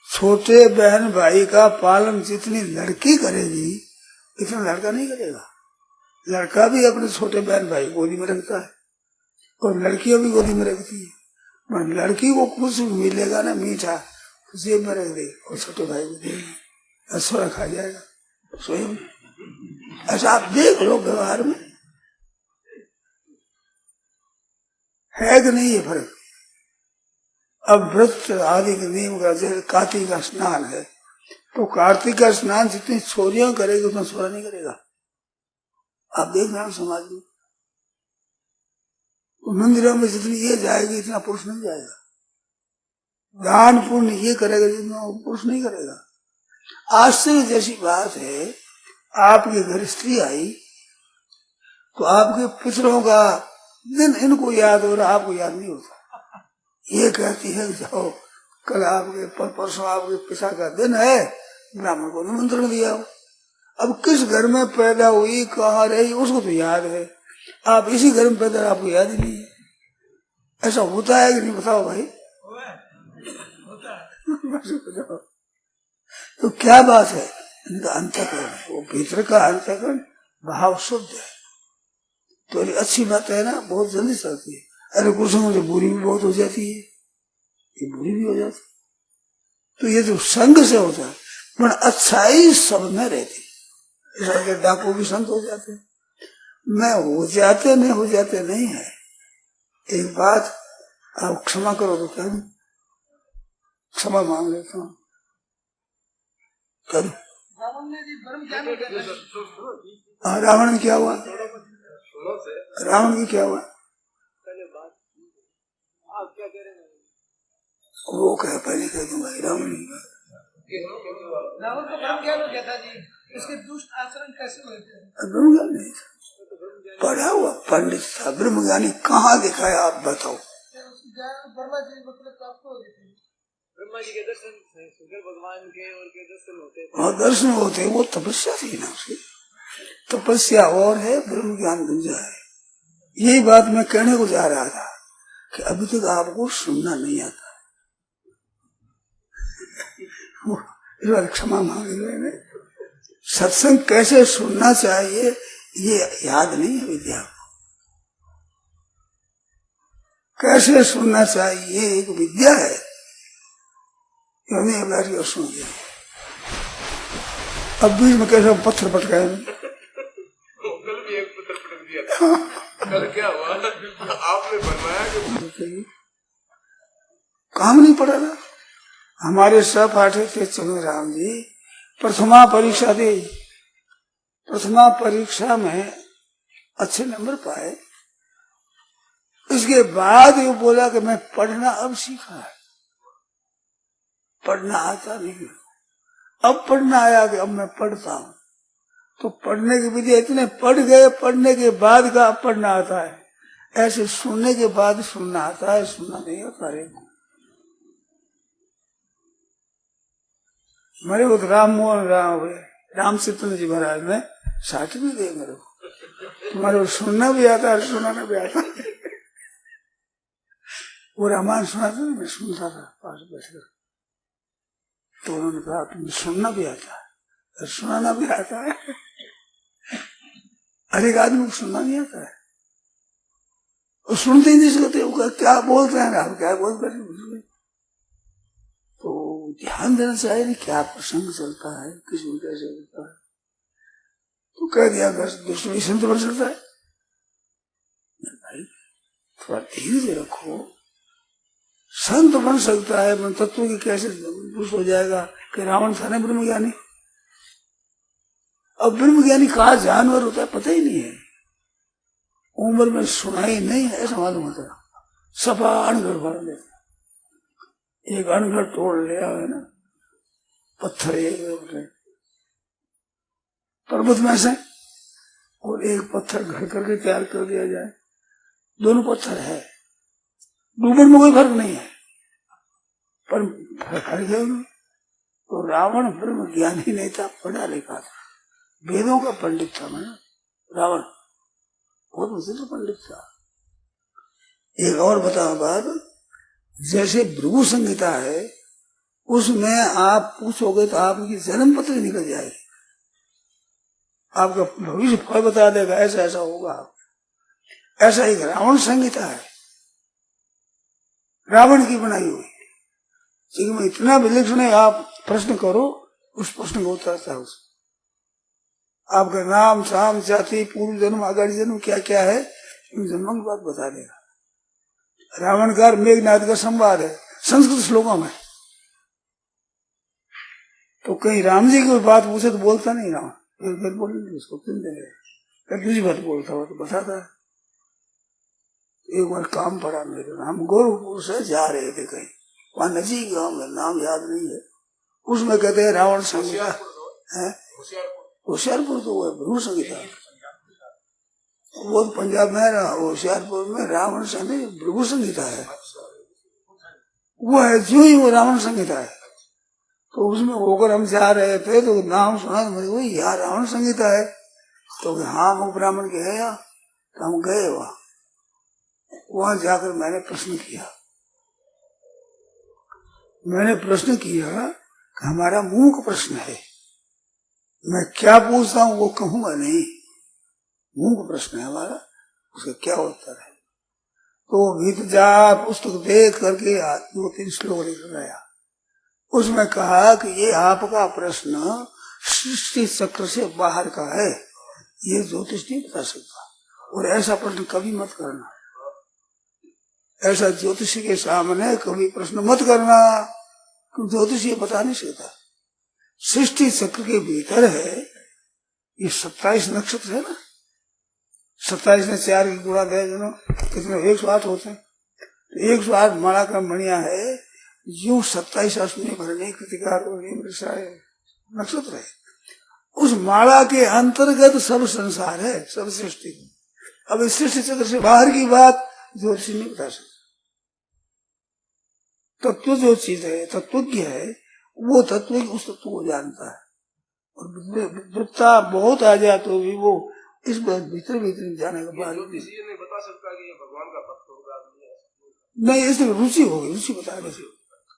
छोटे बहन भाई का पालन जितनी लड़की करेगी इतना लड़का नहीं करेगा। लड़का भी अपने छोटे बहन भाई गोदी में रखता है और लड़कियां भी गोदी में रखती है, पर लड़की को कुछ मिलेगा ना मीठा, जेब में रख दे और छोटे भाई को देगी, असुरा खा जाएगा स्वयं। ऐसा आप देख लो व्यवहार में है कि नहीं ये फर्क। अब व्रत आदि के नियम का, जैसे कार्तिक का स्नान है, तो कार्तिक का स्नान जितनी छोरियां करेगी उतना छोरा नहीं करेगा। आप देख रहे हो समाज में मंदिरों में जितनी ये जाएगी इतना पुरुष नहीं जाएगा। दान पुण्य ये करेगा जितना पुरुष नहीं करेगा। आश्चर्य जैसी बात है, आपके घर स्त्री आई तो आपके पितरों का दिन इनको याद हो रहा, आपको याद नहीं होता। ये कहती है जाओ कल आपके परसों आपके पिता का दिन है, ब्राह्मण को निमंत्रण दिया हो। अब किस घर में पैदा हुई, कहाँ रही, उसको तो याद है। आप इसी घर में पैदा, आपको याद ही नहीं है। ऐसा होता है कि नहीं, बताओ भाई। तो क्या बात है, इनका अंतःकरण, वो भीतर का अंतःकरण भाव शुद्ध है, तो अच्छी बात है ना, बहुत जल्दी चलती है। अरे कुछ मुझे बुरी भी बहुत हो जाती है, ये बुरी भी हो जाती है। तो ये जो संग से होता है, पर अच्छाई सब में रहती है। डाकू भी संत हो जाते हैं, मैं हो जाते नहीं है। एक बात आप क्षमा करो तो क्या दूं, क्षमा मांग लेता हूँ, करूं। रावण में क्या हुआ, रावण की क्या हुआ, वो कह पहले कह दूंगा रावण रावण को ब्रह्म ज्ञान हो गया था जी, इसके दुष्ट आचरण कैसे हुए थे? ब्रह्म ज्ञान नहीं था, पढ़ा हुआ पंडित था। ब्रह्म ज्ञानी कहाँ दिखाया, आप बताओ। ब्रह्मा जी मतलब प्राप्त हो गए थे, ब्रह्मा जी के दर्शन, शंकर भगवान के और के दर्शन होते थे। हाँ दर्शन होते, वो तपस्या थी ना उसकी, तपस्या और है, ब्रह्म ज्ञान दूजा है। यही बात मैं कहने को जा रहा था कि अभी तक आपको सुनना नहीं आता। इस बार क्षमा मांग लेने, सत्संग कैसे सुनना चाहिए ये याद नहीं है विद्या को। कैसे सुनना चाहिए ये एक विद्या है, हमने सुन दिया। अब बीच में कैसे पत्थर पटकाए, कल भी एक पत्थर पटक दिया था। कल क्या हुआ, आपने बनवाया कि काम नहीं पड़ा था। हमारे सहपाठी थे चंद्रराम जी, प्रथमा परीक्षा दी, प्रथमा परीक्षा में अच्छे नंबर पाए। इसके बाद ये बोला कि मैं पढ़ना अब सीखा है, पढ़ना आता नहीं, अब पढ़ना आया कि अब मैं पढ़ता हूँ। तो पढ़ने की विधि, इतने पढ़ गए, पढ़ने के बाद का अब पढ़ना आता है। ऐसे सुनने के बाद सुनना आता है, सुनना नहीं आता रे। मेरे को राम मोहन राम चंद्र जी महाराज ने सर्टिफिकेट दिए मेरे को, तुम्हारे को सुनना भी आता है, सुनाना भी आता है। वो रामायण सुनाते मैं सुनता था पास बैठकर, तो उन्होंने कहा तुम्हें सुनना भी आता है और सुनाना भी आता है। हर एक आदमी को सुनना नहीं आता है, वो सुनते ही नहीं सकते, वो क्या बोलते हैं आप क्या बोलते हैं। तो ध्यान देना चाहिए नहीं क्या प्रसंग चलता है, किस में कैसे होता है। तो कह दिया दूसरी संत बन सकता है भाई, थोड़ा धीरे रखो, संत बन सकता है। मैं तत्व की कैसे पुरुष हो जाएगा कि रावण था ना ब्रह्मज्ञानी। अब ब्रह्मज्ञानी कहा जानवर होता है पता ही नहीं है, उम्र में सुनाई नहीं है ऐसा मालूम होता है। सफा अणघड़ भर लेता, एक अणघड़ तोड़ लिया है ना, पत्थर एक पर्वत में से, और एक पत्थर घर करके तैयार कर दिया जाए, दोनों पत्थर है, डूबन में कोई फर्क नहीं है, पर फर्क है उनमें। तो रावण ब्रह्म ज्ञानी नहीं था, पढ़ा लिखा था, वेदों का पंडित था। मैं रावण बहुत मुश्किल पंडित था। एक और बताओ बात, जैसे भृगु संहिता है, उसमें आप पूछोगे तो आपकी जन्म पत्र निकल जाएगी, आपका भविष्य फल बता देगा, ऐसा ऐसा होगा। ऐसा एक रावण संहिता है, रावण की बनाई हुई। लेकिन मैं इतना विलक्षण है, आप प्रश्न करो, उस प्रश्न को उत्तर है उसमें। आपका नाम, शाम, जाति, पूर्व जन्म, आगामी जन्म क्या क्या है, इन जन्मों की बात बता देगा। रावण का मेघनाथ का संवाद है संस्कृत श्लोकों में। तो कहीं राम जी की कोई बात पूछे तो बोलता नहीं रावण, फिर बोलेंगे उसको क्यों देंगे, फिर दूसरी बात बोलता हो तो बताता है। एक बार काम पड़ा मेरे, हम गोरखपुर से जा रहे थे कहीं, वहां नजीक गाँव में, नाम याद नहीं है, उसमें कहते हैं रावण संहिता है। होशियारपुर तो वो भ्रू संहिता, वो पंजाब में है, होशियारपुर में रावण भृगु संहिता है, वो है जो ही वो रावण संहिता है। तो उसमें होकर हम जा रहे थे तो नाम सुना तो मेरे को यहाँ रावण संहिता है। तो हाँ वो ब्राह्मण के है यहाँ, तो हम गए वहां जाकर मैंने प्रश्न किया कि हमारा मूक प्रश्न है, मैं क्या पूछता हूँ वो कहूंगा नहीं, मूक प्रश्न है हमारा, उसका क्या उत्तर है। तो भीतर जा पुस्तक देख करके 2-3 श्लोक लिख गया, उसमें कहा कि ये आपका प्रश्न सृष्टि चक्र से बाहर का है, ये ज्योतिष नहीं बता सकता, और ऐसा प्रश्न कभी मत करना, ऐसा ज्योतिष के सामने कभी प्रश्न मत करना, क्योंकि ज्योतिष ये बता नहीं सकता। सृष्टि चक्र के भीतर है, ये 27 नक्षत्र है ना, 27 ने 4 की गुणा दे देना, कितने 108 होते हैं, तो 108 माला का मणिया है, यूं 27 अश्विनी भरने कृतिकार नक्षत्र है, उस माला के अंतर्गत सब संसार है, सब सृष्टि। अब इस सृष्टि चक्र से बाहर की बात ज्योतिष नहीं बता सकता। तत्व जो चीज है, तत्वज्ञ है, वो तत्व उस तत्व को जानता है, और विद्वत्ता बहुत आ जाए तो भी वो इस भीतर जाने के बाद नहीं बता सकता कि ये भगवान का भक्त होगा नहीं, इसमें रुचि होगी, रुचि बता दे,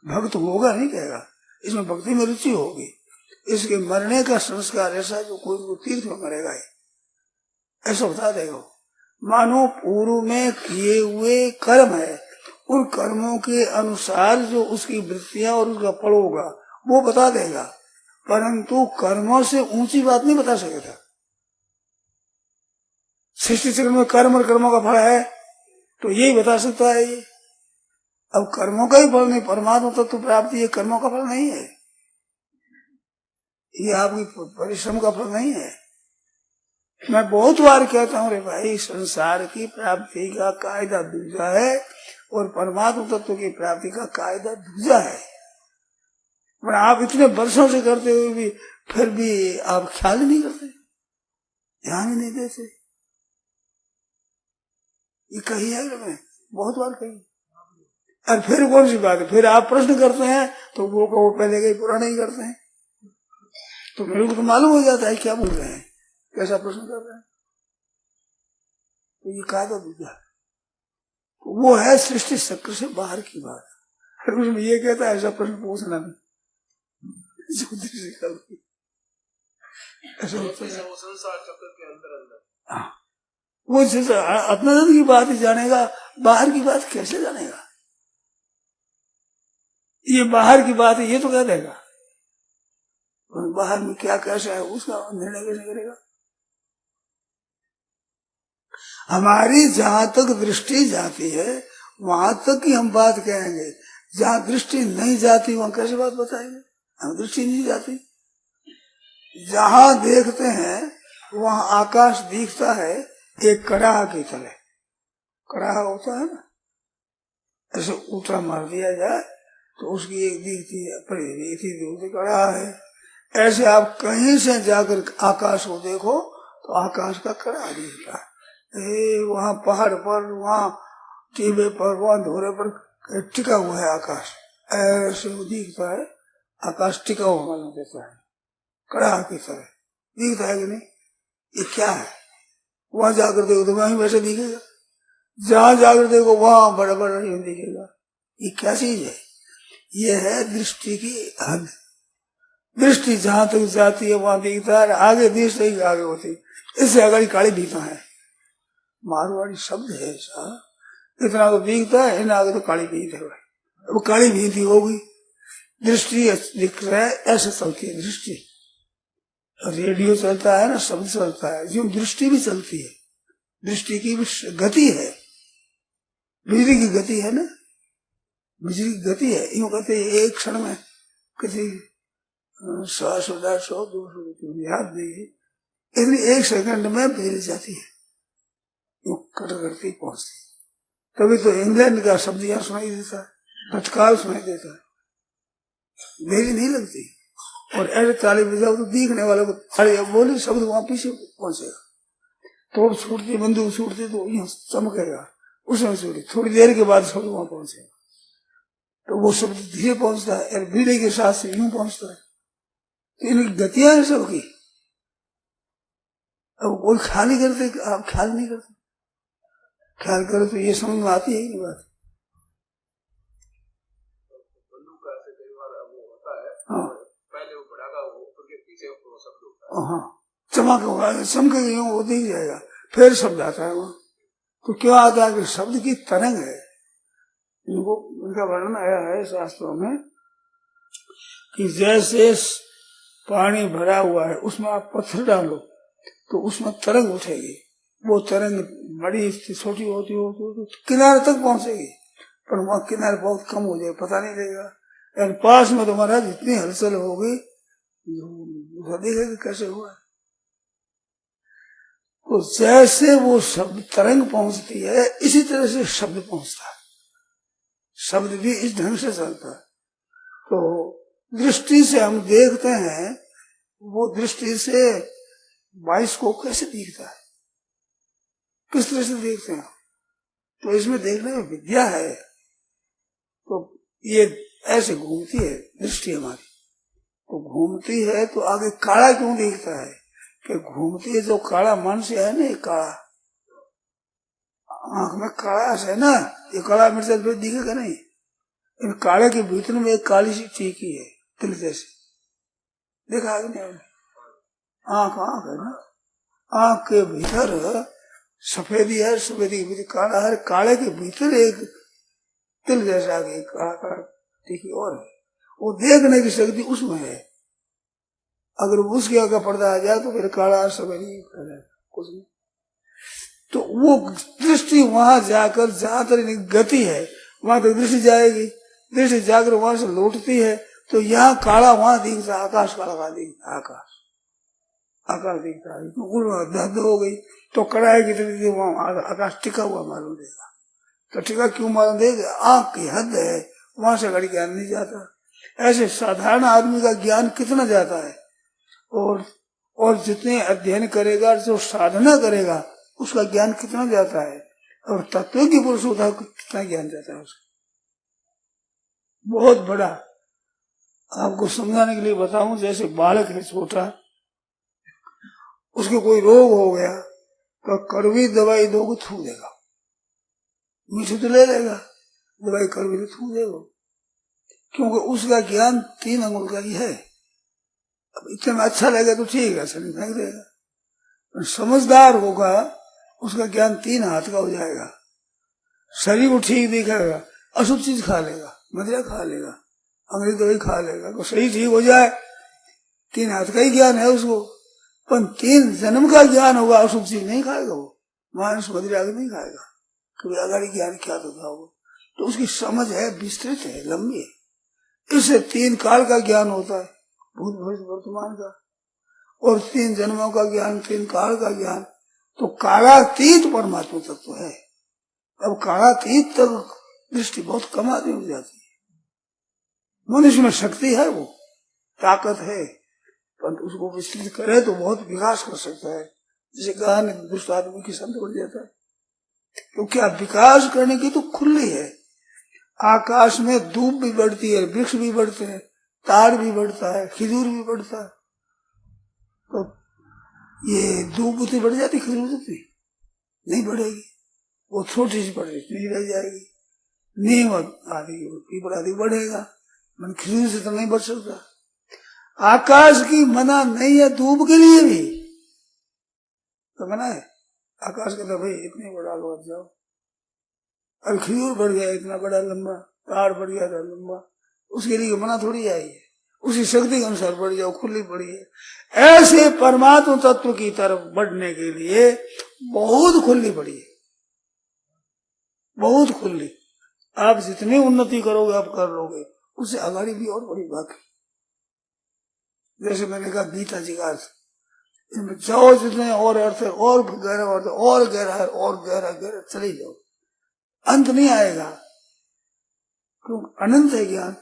भक्त होगा नहीं कहेगा, इसमें भक्ति में रुचि होगी, इसके मरने का संस्कार ऐसा जो कोई तीर्थ में मरेगा ऐसा बता देगा। मानो पूर्व में किए हुए कर्म है, उन कर्मों के अनुसार जो उसकी वृत्तियां और उसका फल होगा वो बता देगा, परंतु कर्मों से ऊंची बात नहीं बता सकेगा। सृष्टि चक्र में कर्म और कर्मों का फल है तो यही बता सकता है ये। अब कर्मों का ही फल नहीं, परमात्मा तत्व प्राप्ति ये कर्मों का फल नहीं है, ये आपकी परिश्रम का फल नहीं है। मैं बहुत बार कहता हूँ रे भाई, संसार की प्राप्ति का कायदा दूसरा है और परमात्मा तत्व की प्राप्ति का कायदा दूसरा है, पर आप इतने वर्षों से करते हुए भी फिर भी आप ख्याल नहीं करते, ध्यान ही नहीं देते। ये कही है मैं बहुत बार कही, और फिर कौन सी बात है, फिर आप प्रश्न करते हैं तो वो कहो पहले के पुराने ही करते हैं, तो मेरे को तो मालूम हो जाता है क्या बोल रहे हैं, कैसा प्रश्न कर रहे हैं। तो ये कायदा दूसरा वो है सृष्टि चक्र से बाहर की बात। फिर उसमें ये कहता है ऐसा प्रश्न पूछना नहीं, संसार चक्र के अंदर वो अपना की बात ही जानेगा, बाहर की बात कैसे जानेगा। ये बाहर की बात है ये तो कह देगा, बाहर में क्या कैसा है उसका निर्णय कैसे करेगा। हमारी जहां तक दृष्टि जाती है वहां तक ही हम बात कहेंगे, जहां दृष्टि नहीं जाती वहां कैसे बात बताएंगे, हम दृष्टि नहीं जाती। जहां देखते हैं वहां आकाश दिखता है एक कड़ाह की तरह, कड़ाह होता है ना, ऐसे ऊँचा मार दिया जाए तो उसकी एक दिखती है कड़ाह है। ऐसे आप कहीं से जाकर आकाश को देखो तो आकाश का कड़ाह दिखता है, वहां पहाड़ पर, वहां टीबे पर, वहां धोरे पर टिका हुआ है आकाश, ऐसे वो दिखता है, आकाश टिका हुआ मालूम देता है, कड़ाह की तरह दिखता है कि नहीं। ये क्या है, वहां जाकर देखो तो वहीं वैसे दिखेगा, जहां जाकर देखो वहां बड़ा बड़ा नहीं दिखेगा। ये क्या चीज है, ये है दृष्टि की हद। दृष्टि जहां तक जाती है वहां दिखता है, आगे दृष्टि ही आगे होती, इससे आगे काली दिखता है, मारवाड़ी शब्द है ऐसा, इतना तो दिखता है, इन आगे तो काली दिखता है। अब काली भीति होगी, दृष्टि दिख रहा है, ऐसे चलती है दृष्टि। रेडियो चलता है ना, शब्द चलता है, जो दृष्टि भी चलती है, दृष्टि की भी गति है, बिजली की गति है ना, बिजली की गति है। यूं कहते हैं एक क्षण में किसी 100, 150, 200 याद नहीं है, इतनी एक सेकंड में बिजली जाती है, यूं कट करती पहुंचती। तभी तो इंग्लैंड का शब्द यहाँ सुनाई देता है, तत्काल सुनाई देता है, देरी नहीं लगती। और ऐसे ताली बजाओ तो दिखने वाले को ताली बोले शब्द वहां पीछे पहुंचेगा। तो छूटती, बंदूक छूटती तो यहाँ चमकेगा, उसमें छूटी, थोड़ी देर के बाद शब्द वहां पहुंचेगा। तो वो शब्द धीरे पहुंचता है और भीड़े के साथ से यूं पहुंचता है। तो इनकी गतियां हैं सबकी। अब कोई ख्याल नहीं करते, आप ख्याल नहीं करते, ख्याल करो तो ये समझ में आती है कि बात। हाँ हाँ, चमक होगा, चमके यूं वो दिख जाएगा, फिर शब्द आता है वहां। तो क्यों आता है कि शब्द की तरंग है। इनको इनका वर्णन आया है शास्त्रों में कि जैसे पानी भरा हुआ है, उसमें आप पत्थर डालो तो उसमें तरंग उठेगी। वो तरंग बड़ी छोटी होती तो किनारे तक पहुंचेगी, पर वहां किनारे बहुत कम हो जाए, पता नहीं लगेगा। और पास में तुम्हारा जितनी हलचल होगी देखेगा कैसे हुआ। तो जैसे वो शब्द तरंग पहुंचती है, इसी तरह से शब्द पहुंचता है। शब्द भी इस ढंग से चलता है। तो दृष्टि से हम देखते हैं, वो दृष्टि से बाइस्कोप कैसे दिखता है, किस तरह से देखते हैं। तो इसमें देखने में विद्या है। तो ये ऐसे घूमती है दृष्टि हमारी, तो घूमती है तो आगे काला क्यों दिखता है कि घूमती है, जो काला मन से है ना, ये काला आंख में काला है ना, ये काला मिर्चा दिखेगा नहीं। इन काले के भीतर में एक काली सी टीकी है, तिल जैसी, देखा है नहीं? आंख है ना, आंख के भीतर सफेदी है, सफेदी के भीतर काला है, काले के भीतर एक तिल जैसा काला टीकी और है। वो देखने की शक्ति उसमें है। अगर उसके आगे पर्दा आ जाए तो फिर काला सफेदी कुछ नहीं। तो वो दृष्टि वहां जाकर, जहां तक गति है वहां तक दृष्टि जाएगी, दृष्टि जाकर वहां से लौटती है तो यहाँ काला वहां दिखता है, आकाश काला दिखता है, आकाश दिखता है। दर्द हो गई तो कड़ाई की तरह वहां आकाश टिका हुआ मालूम देगा। तो टिका क्यों मालूम देगा? आंख की हद है, वहां से घड़ी ज्ञान नहीं जाता। ऐसे साधारण आदमी का ज्ञान कितना जाता है, और जितने अध्ययन करेगा, जो साधना करेगा, उसका ज्ञान कितना जाता है, और तत्व की पुरुष होता है कितना ज्ञान जाता है उसका, बहुत बड़ा। आपको समझाने के लिए बताऊं, जैसे बालक है छोटा, उसके कोई रोग हो गया तो कड़वी दवाई दोगे थू देगा, मीठी तो ले लेगा, दवाई कड़वी तो थू देगा, क्योंकि उसका ज्ञान 3 अंगुल का ही है। अब इतने में अच्छा लगे तो ठीक है, शरीर फेंक देगा। समझदार होगा उसका ज्ञान 3 हाथ का हो जाएगा, शरीर को ठीक दिखेगा, अशुद्ध चीज खा लेगा, मदिरा खा लेगा, अंग्रेजी दवाई खा लेगा, तो शरीर ठीक हो जाए, 3 हाथ का ही ज्ञान है उसको। पर 3 जन्म का ज्ञान होगा, अशुद्ध चीज नहीं खाएगा वो, मांस मदिरा नहीं खाएगा, कभी अगाड़ी ज्ञान क्या होगा। तो उसकी समझ है, विस्तृत है, लंबी है। इससे 3 काल का ज्ञान होता है, भूत भविष्य वर्तमान का, और 3 जन्मों का ज्ञान, 3 काल का ज्ञान। तो कालातीत परमात्मा तत्व है। अब कालातीत तक दृष्टि बहुत कम आदमी हो जाती है। मनुष्य में शक्ति है, वो ताकत है, परंतु उसको विस्तृत करे तो बहुत विकास कर सकता है। जैसे कहा न, दुष्ट आदमी की संत बढ़ जाता है, क्योंकि अब विकास करने की तो खुली है। आकाश में धूप भी बढ़ती है, वृक्ष भी बढ़ते हैं, ताड़ भी बढ़ता है, खजूर भी बढ़ता है। तो ये धूप उतनी बढ़ जाती, खजूर उतनी नहीं बढ़ेगी, वो छोटी सी बढ़ेगी, नहीं रह जाएगी। नीम आदि पीपल आदि बढ़ेगा, मन खजूर से तो नहीं बढ़ सकता। आकाश की मना नहीं है धूप के लिए भी, तो मना है। आकाश कहता भाई इतने बड़ा लो जाओ, और खजूर बढ़ गया इतना बड़ा लंबा, पहाड़ बढ़ गया था लंबा, उसके लिए मना थोड़ी आई है, उसी शक्ति के अनुसार बढ़ जाओ, खुली पड़ी है। ऐसे परमात्मा तत्व की तरफ बढ़ने के लिए बहुत खुली पड़ी है, बहुत खुली। आप जितनी उन्नति करोगे आप कर लोगे, उससे आगाड़ी भी और बड़ी बाकी। जैसे मैंने कहा गीता जी का अर्थ, इनमें जाओ जितने और अर्थ है, और गहरा अर्थ, और गहरा है, और गहरा गहरा चले जाओ, अंत नहीं आएगा, क्योंकि अनंत है ज्ञान,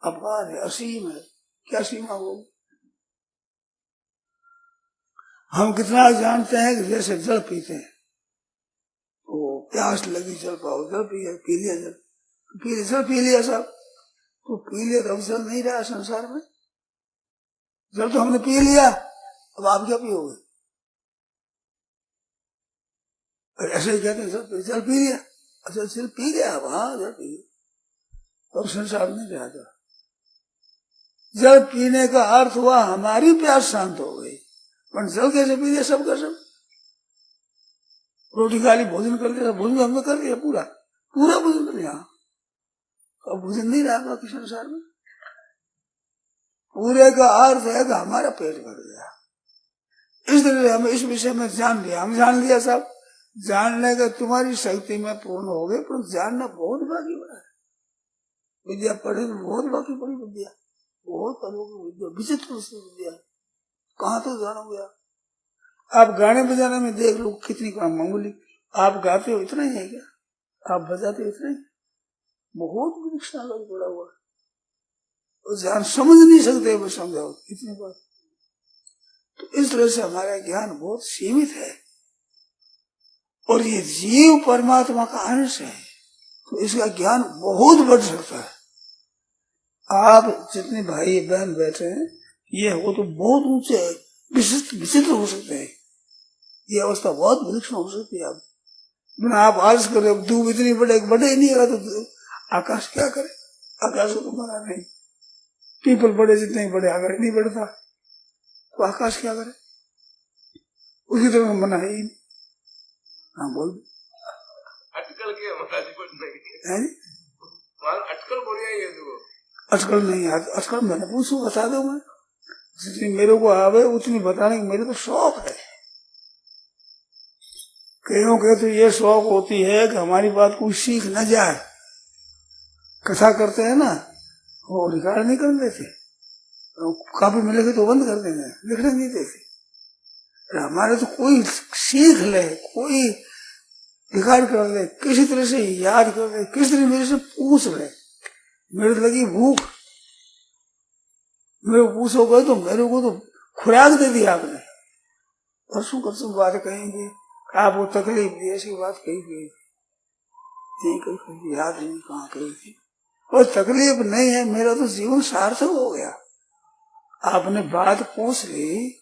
अपार है, असीम है, क्या सीमा होगी। हम कितना जानते हैं कि जैसे जल पीते हैं, वो प्यास लगी जल पाओ, जल पी लिया, जल पी लिया सब, तो पी लिया तो अब जल नहीं रहा संसार में, जल तो हमने पी लिया, अब आप क्या पियोगे। ऐसे ही कहते हैं जल पी लिया, अच्छा जल पी गया, अब हाँ जल पी गया, अब संसार नहीं रहा था। जल पीने का अर्थ हुआ हमारी प्यास शांत हो गई, पर जल कैसे पी लिया सब का सब। रोटी खा ली, भोजन कर लिया, भोजन हमने कर लिया, पूरा भोजन कर लिया, अब भोजन नहीं रहा बाकी संसार में। पूरे का अर्थ है कि हमारा पेट भर गया। इसलिए हमें इस विषय में जान लिया, हम जान लिया सब, जानने का तुम्हारी शक्ति में पूर्ण हो गए, पर जानना बहुत बाकी बड़ा है। विद्या पढ़े तो बहुत बाकी बड़ी विद्या, बहुत अलौकिक विद्या, विचित्र विद्या, कहाँ तो जानोगे आप गाने बजाने में देख लो कितनी काम मामूली, आप गाते हो इतना ही है क्या, आप बजाते हो इतना ही, बहुत विलक्षण पड़ा हुआ, ध्यान समझ नहीं सकते, वो समझाओ इतनी बात। तो इस तरह से हमारा ज्ञान बहुत सीमित है, और ये जीव परमात्मा का अंश है, तो इसका ज्ञान बहुत बढ़ सकता है। आप जितने भाई बहन बैठे हैं, ये हो तो बहुत ऊंचे विचित्र हो सकते हैं, ये अवस्था बहुत विलक्षण हो सकती है। आप बिना आप आलस कर रहे, धूप इतनी बढ़े ही नहीं रहा, तो आकाश क्या करे, आकाश को तो मना नहीं, पीपल बड़े जितने ही बड़े आगे नहीं बढ़ता, तो आकाश क्या करे, उसकी तरफ मना है ही नहीं। हाँ बोल, अटकल के महाराज है अटकल बोलिए, ये तो अटकल नहीं आती, अटकल मैंने पूछू बता दो, मैं जितनी मेरे को आवे उतनी बताने की मेरे तो शौक है। कईयों के तो ये शौक होती है कि हमारी बात कोई सीख न जाए, कथा करते हैं ना, वो रिकॉर्ड नहीं कर देते, कापी मिलेगी तो बंद कर देंगे, लिखने नहीं देते। हमारे तो कोई सीख ले, कोई रिकॉर्ड कर ले, किसी तरह से याद कर ले, किसी तरह मेरे से पूछ ले, मेरे लगी भूख, मेरे को पूछोगे तो मेरे को तो खुराक दे दी आपने। परसों परसों बात कहेंगे, आपको तकलीफ दी, ऐसी बात कही गई नहीं, कहीं याद नहीं कहाँ कही थी, और तकलीफ नहीं है, मेरा तो जीवन सार्थक हो गया। आपने बात पूछ ली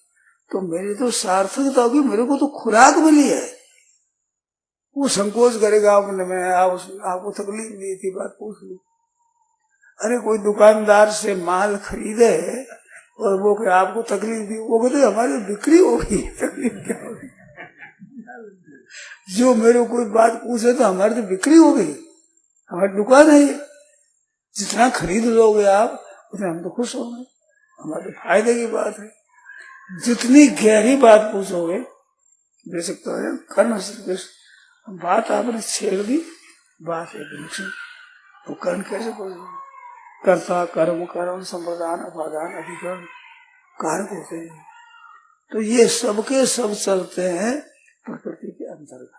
तो मेरी तो सार्थकता होगी, मेरे को तो खुराक मिली है। वो संकोच करेगा आपने, मैं आपको तकलीफ दी थी, बात पूछ ली। अरे कोई दुकानदार से माल खरीदे और वो क्या आपको तकलीफ दी, वो कहते हमारी बिक्री होगी, तकलीफ क्या होगी। जो मेरे को कोई बात पूछे तो हमारी तो बिक्री हो गई, हमारी दुकान है, जितना खरीद लोगे आप उतना हम तो खुश होंगे, हमारे फायदे की बात है। जितनी गहरी बात पूछोगे, बेशक तो है कर्म से बात आपने छेड़ दी, बात है तो कर्म कैसे बोलेंगे, कर्ता कर्म कर्म संप्रदान अपादान अधिकरण कारक होते हैं। तो ये सबके सब चलते हैं प्रकृति के अंतर्गत,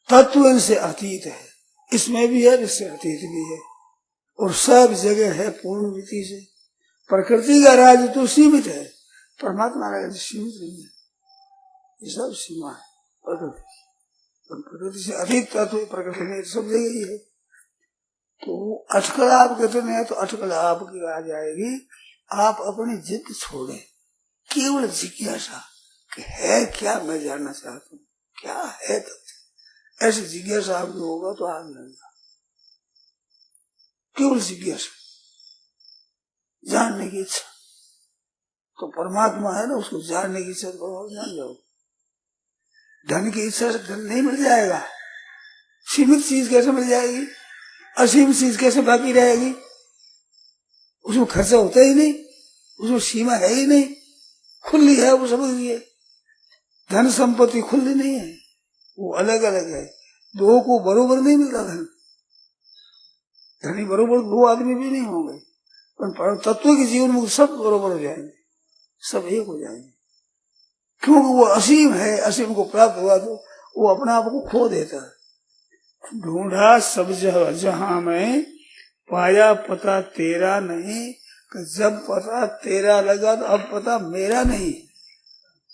तत्व इनसे अतीत है, इसमें भी है, इससे अतीत भी है, और सब जगह है पूर्ण रीति से। प्रकृति का राज्य तो सीमित है, परमात्मा का राज्य सीमित नहीं है, ये सब सीमा है प्रकृति से अधिक तत्व प्रकृति में सब जगह ही है। तो अटकल आप कहते नहीं, तो अटकल आपकी आ जाएगी, आप अपनी जिद छोड़े, केवल जिज्ञासा कि है क्या, मैं जानना चाहता हूँ क्या है तथ्य, ऐसी जिज्ञासा आपकी होगा तो आग लगेगा। केवल जिज्ञासा, जानने की इच्छा, तो परमात्मा है ना, उसको जानने की इच्छा तो जान जाओ। धन की इच्छा से धन नहीं मिल जाएगा, सीमित चीज कैसे मिल जाएगी, असीम चीज कैसे बाकी रहेगी? उसमें खर्चा होता ही नहीं, उसमें सीमा है ही नहीं, खुली है वो समझ लिए। धन संपत्ति खुली नहीं है, वो अलग अलग है। दो को बरोबर नहीं मिलता धन। धनी बरोबर दो आदमी भी नहीं होंगे, पर तत्व के जीवन में सब बरोबर हो जाएंगे, सब एक हो जाएंगे। क्योंकि वो असीम है, असीम को प्राप्त हुआ तो वो अपने आप को खो देता है। ढूंढा सब जहां में, पाया पता तेरा नहीं, कि जब पता तेरा लगा तो अब पता मेरा नहीं।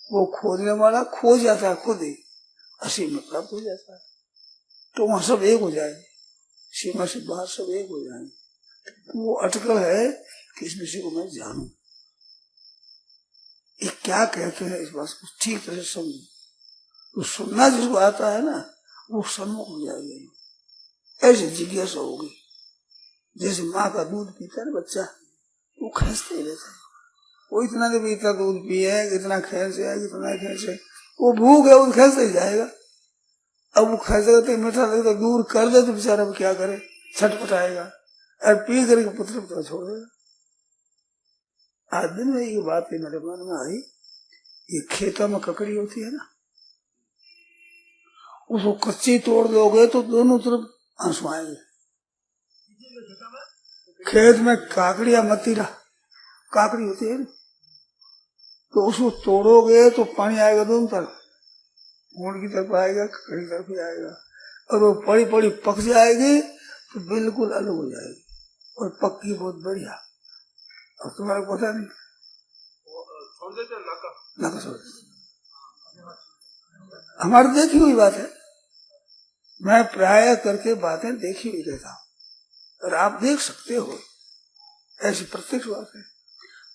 वो खोजने वाला खो जाता है खुद ही, असीम में प्राप्त हो जाता है। तो वहां सब एक हो जाएंगे, सीमा से बाहर सब एक हो जाएंगे। तो वो अटकल है कि इस विषय को मैं जानूं, ये क्या कहते हैं, इस बात को ठीक तरह से समझूं। तो सुनना जिसको आता है ना, वो सन्मुख हो जाएगा। ऐसी जिज्ञासा होगी। जैसे माँ का दूध पीता है ना बच्चा, वो खींचते ही रहता है। वो इतना नहीं पीता, दूध पिए कितना खींचे कितना खींचे, वो भूख है वो खींचते ही जाएगा। अब वो खींचेगा तो मीठा लगता, दूर कर दे तो बेचारा अब क्या करे, छटपटाएगा और पी करके पुत्र पुत्र छोड़ देगा। आज दिन में ये बात मेरे मन में आई, ये खेतों में ककड़ी होती है ना, उसको कच्ची तोड़ दोगे तो दोनों तरफ आंसू आएंगे। खेत में काकड़ी या मतीरा काकड़ी होती है ना, तो उसको तोड़ोगे तो पानी आएगा दोनों तरफ, मूड की तरफ आएगा, ककड़ी की तरफ भी आएगा। और वो पड़ी पड़ी पक जाएगी तो बिल्कुल अलग हो जाएगी, और पक्की बहुत बढ़िया। और तुम्हारे को पता नहीं, नाका छोड़ देते। हमारी देखी हुई बात है, मैं प्राय करके बातें देखी हुई रहता हूँ, और आप देख सकते हो, ऐसी प्रत्यक्ष बात है।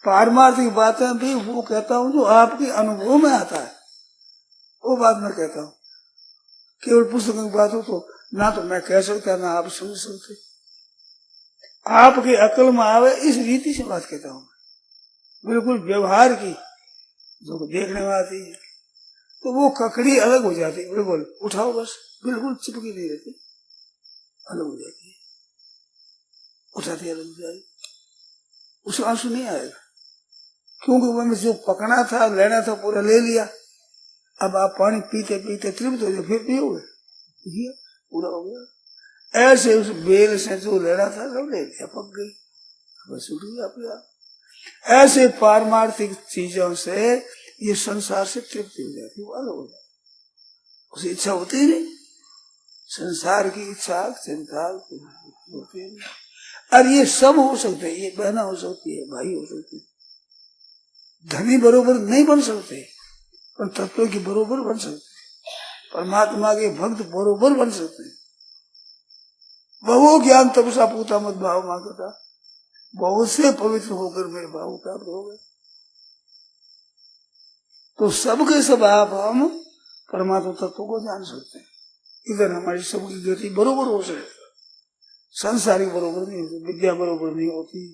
पारमार्थिक बातें भी वो कहता हूँ जो आपके अनुभव में आता है, वो बात मैं कहता हूँ। केवल पुस्तक की बात हो तो ना तो मैं कह सकता ना आप समझ सकते, आपके अकल में आवे इस रीति से बात कहता हूँ। बिल्कुल व्यवहार की जो देखने में आती है, तो वो ककड़ी अलग हो जाती है, बिल्कुल उठाओ बस, बिल्कुल चिपकी नहीं रहती, अलग हो जाती है, उठाती अलग हो जाएगी, उसमें आंसू नहीं आएगा। क्योंकि वो जो पकना था लेना था पूरा ले लिया। अब आप पानी पीते पीते तृप्त हो जाए, फिर पियोगे, पूरा हो गया। ऐसे उस बेल से जो लेना था सब ले लिया, पक गई, बस उठ गया पिया। ऐसे पारमार्थिक चीजों से ये संसार से तृप्ति हो जाती, वो अलग हो जाती, उसे इच्छा होती ही नहीं। संसार की इच्छा संसार होती है। और ये सब हो सकते हैं, ये बहना हो सकती है, भाई हो सकती है, धनी बरोबर नहीं बन सकते, पर तत्व की बरोबर बन सकते, परमात्मा के भक्त बरोबर बन सकते। बहु ज्ञान तपसा पूता मत भाव मांगता, बहुत से पवित्र होकर मेरे भाव प्राप्त हो गए। तो सबके सब आप हम परमात्मा तत्व को जान सकते हैं। इधर हमारी सबकी गति बरोबर हो सकती, संसारिक बरोबर नहीं होती, विद्या बरोबर नहीं होती,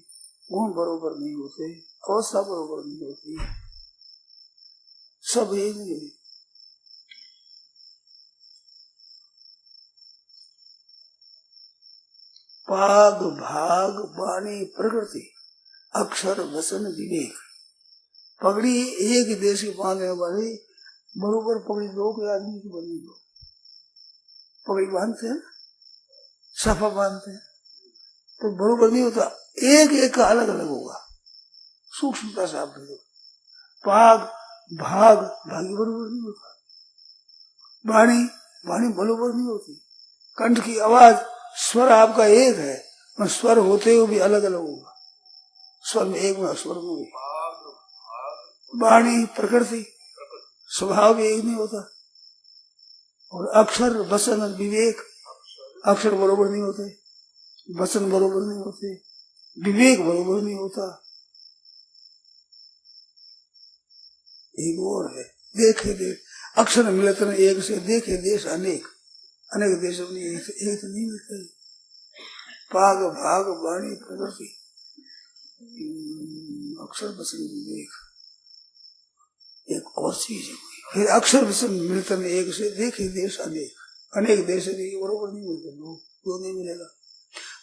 गुण बरोबर नहीं होते, अवस्था बरोबर नहीं होती, सब एक नहीं। पाग भाग वाणी प्रकृति अक्षर वचन विवेक। पगड़ी एक देश की बांधने वाली बरोबर पगड़ी दो के आदमी की बनी दो पगड़ी बांधते हैं, सफा बांधते हैं, तो बरोबर नहीं होता, एक एक का अलग अलग होगा, सूक्ष्मता से आप देखो। पाग भाग भागी बरोबर नहीं होता, वाणी वाणी बरोबर नहीं होती, कंठ की आवाज स्वर आपका एक है, पर स्वर होते हुए भी अलग अलग होगा, स्वर में एक में स्वर में भी। वाणी प्रकृति स्वभाव भी एक नहीं होता, और अक्षर वचन विवेक, अक्षर बरोबर नहीं होते, वचन बरोबर नहीं होते, विवेक बरोबर नहीं होता। एक और है देखे देख, अक्षर मिलते न एक से, देखे देश अनेक, अनेक देशों में एक तो नहीं मिलते। पाग भाग वाणी प्रकृति अक्षर वचन विवेक, एक और चीज है। फिर अक्षर वचन मिलते एक से, देखे देश अनेक, अनेक देश बरोबर नहीं मिलते, दो नहीं मिलेगा।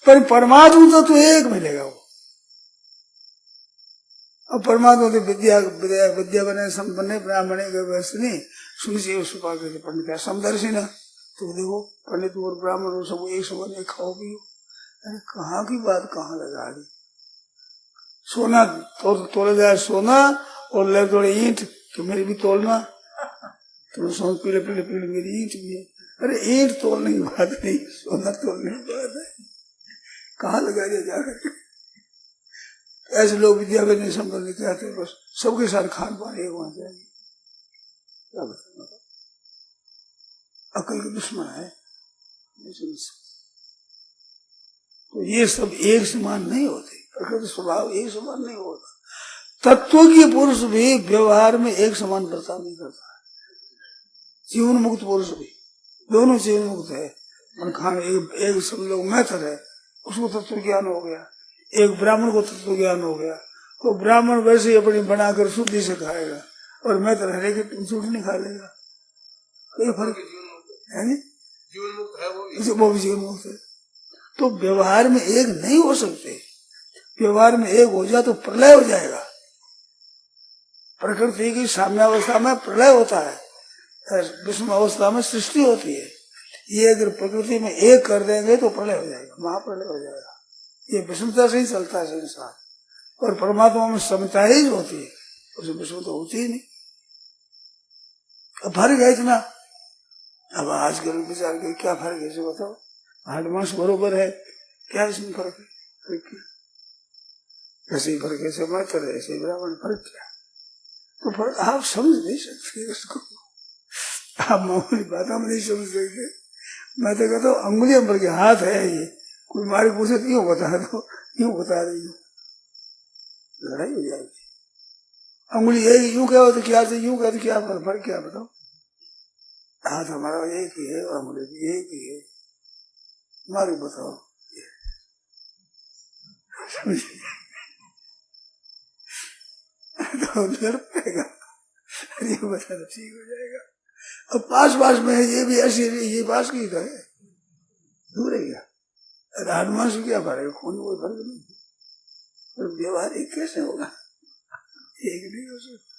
पर परमात्मा तो एक मिलेगा वो। अब परमात्मा तो विद्या विद्या विद्या बने सम बने ब्राह्मण वैसे नहीं सुनिश्चित सुपा के पंडित है समदर्शी ना। तो देखो पंडित और ब्राह्मण और सब एक समान एक खाओ पियो। अरे कहाँ की बात कहाँ लगा दी। सोना तोल जाए सोना और ले थोड़े ईंट कि मेरी भी तोलना। तो सोच पीले पीले पीले मेरी ईंट भी है। अरे ईंट तोलने की बात नहीं, सोना तोलने की बात है। कहाँ लगा दिया जाकर। ऐसे लोग विद्या में नहीं संबंध कहते, बस सबके साथ खान पान एक होना चाहिए। क्या बताना, अकल के दुश्मन है। तो ये सब एक समान नहीं होते, प्रकृति स्वभाव एक समान नहीं होता। तत्व की पुरुष भी व्यवहार में एक समान बर्ताव नहीं करता। जीवन मुक्त पुरुष भी, दोनों जीवन मुक्त है। मन खान एक सब लोग मैथर है, उसको तत्व ज्ञान हो गया। एक ब्राह्मण को तत्व ज्ञान हो गया, तो ब्राह्मण वैसे ही अपनी बनाकर शुद्धि से खाएगा और मैथर हरे की झूठ नहीं खा लेगा। कोई फर्क है नहीं, जीवन मुक्त है वो भी जीवन मुक्त है। तो व्यवहार में एक नहीं हो सकते। व्यवहार में एक हो जाए तो प्रलय हो जाएगा। प्रकृति की साम्यावस्था में प्रलय होता है, विषम अवस्था में सृष्टि होती है। ये अगर प्रकृति में एक कर देंगे तो प्रलय हो जाएगा, महाप्रलय हो जाएगा। ये विषमता से ही चलता है संसार। और परमात्मा में समता ही होती है, उसमें विषमता होती ही नहीं। अब फर्क है इतना। अब आजकल विचार के क्या फर्क है, इसे बताओ। हाड मांस बरोबर है, क्या इसमें फर्क है? ऐसे फर्क है, ऐसे मात्र है, ऐसे ब्राह्मण, फर्क क्या? तो फर्क आप समझ नहीं सकते उसको। आप मामूली बात हम नहीं समझ सकते। मैं तो कहता हूँ अंगुलियां भर के हाथ है ये, कोई मारे पूछे तो यूं बता दो, यूं बता रही हो, लड़ाई हो जाएगी। अंगुली यही यूं क्या हो तो क्या, यूं क्या तो क्या, फर्क क्या बताओ। हाथ हमारा एक ही है, अंगुली भी एक ही है, मारे बताओ। तो लड़ पाएगा, ये बता तो ठीक हो जाएगा। अब पास में है, ये भी ऐसी, ये पास की तो है, दूर है क्या? हनुमान से क्या फर्क है? खून कोई फर्क नहीं। तो व्यवहार एक कैसे होगा? एक नहीं हो सकता।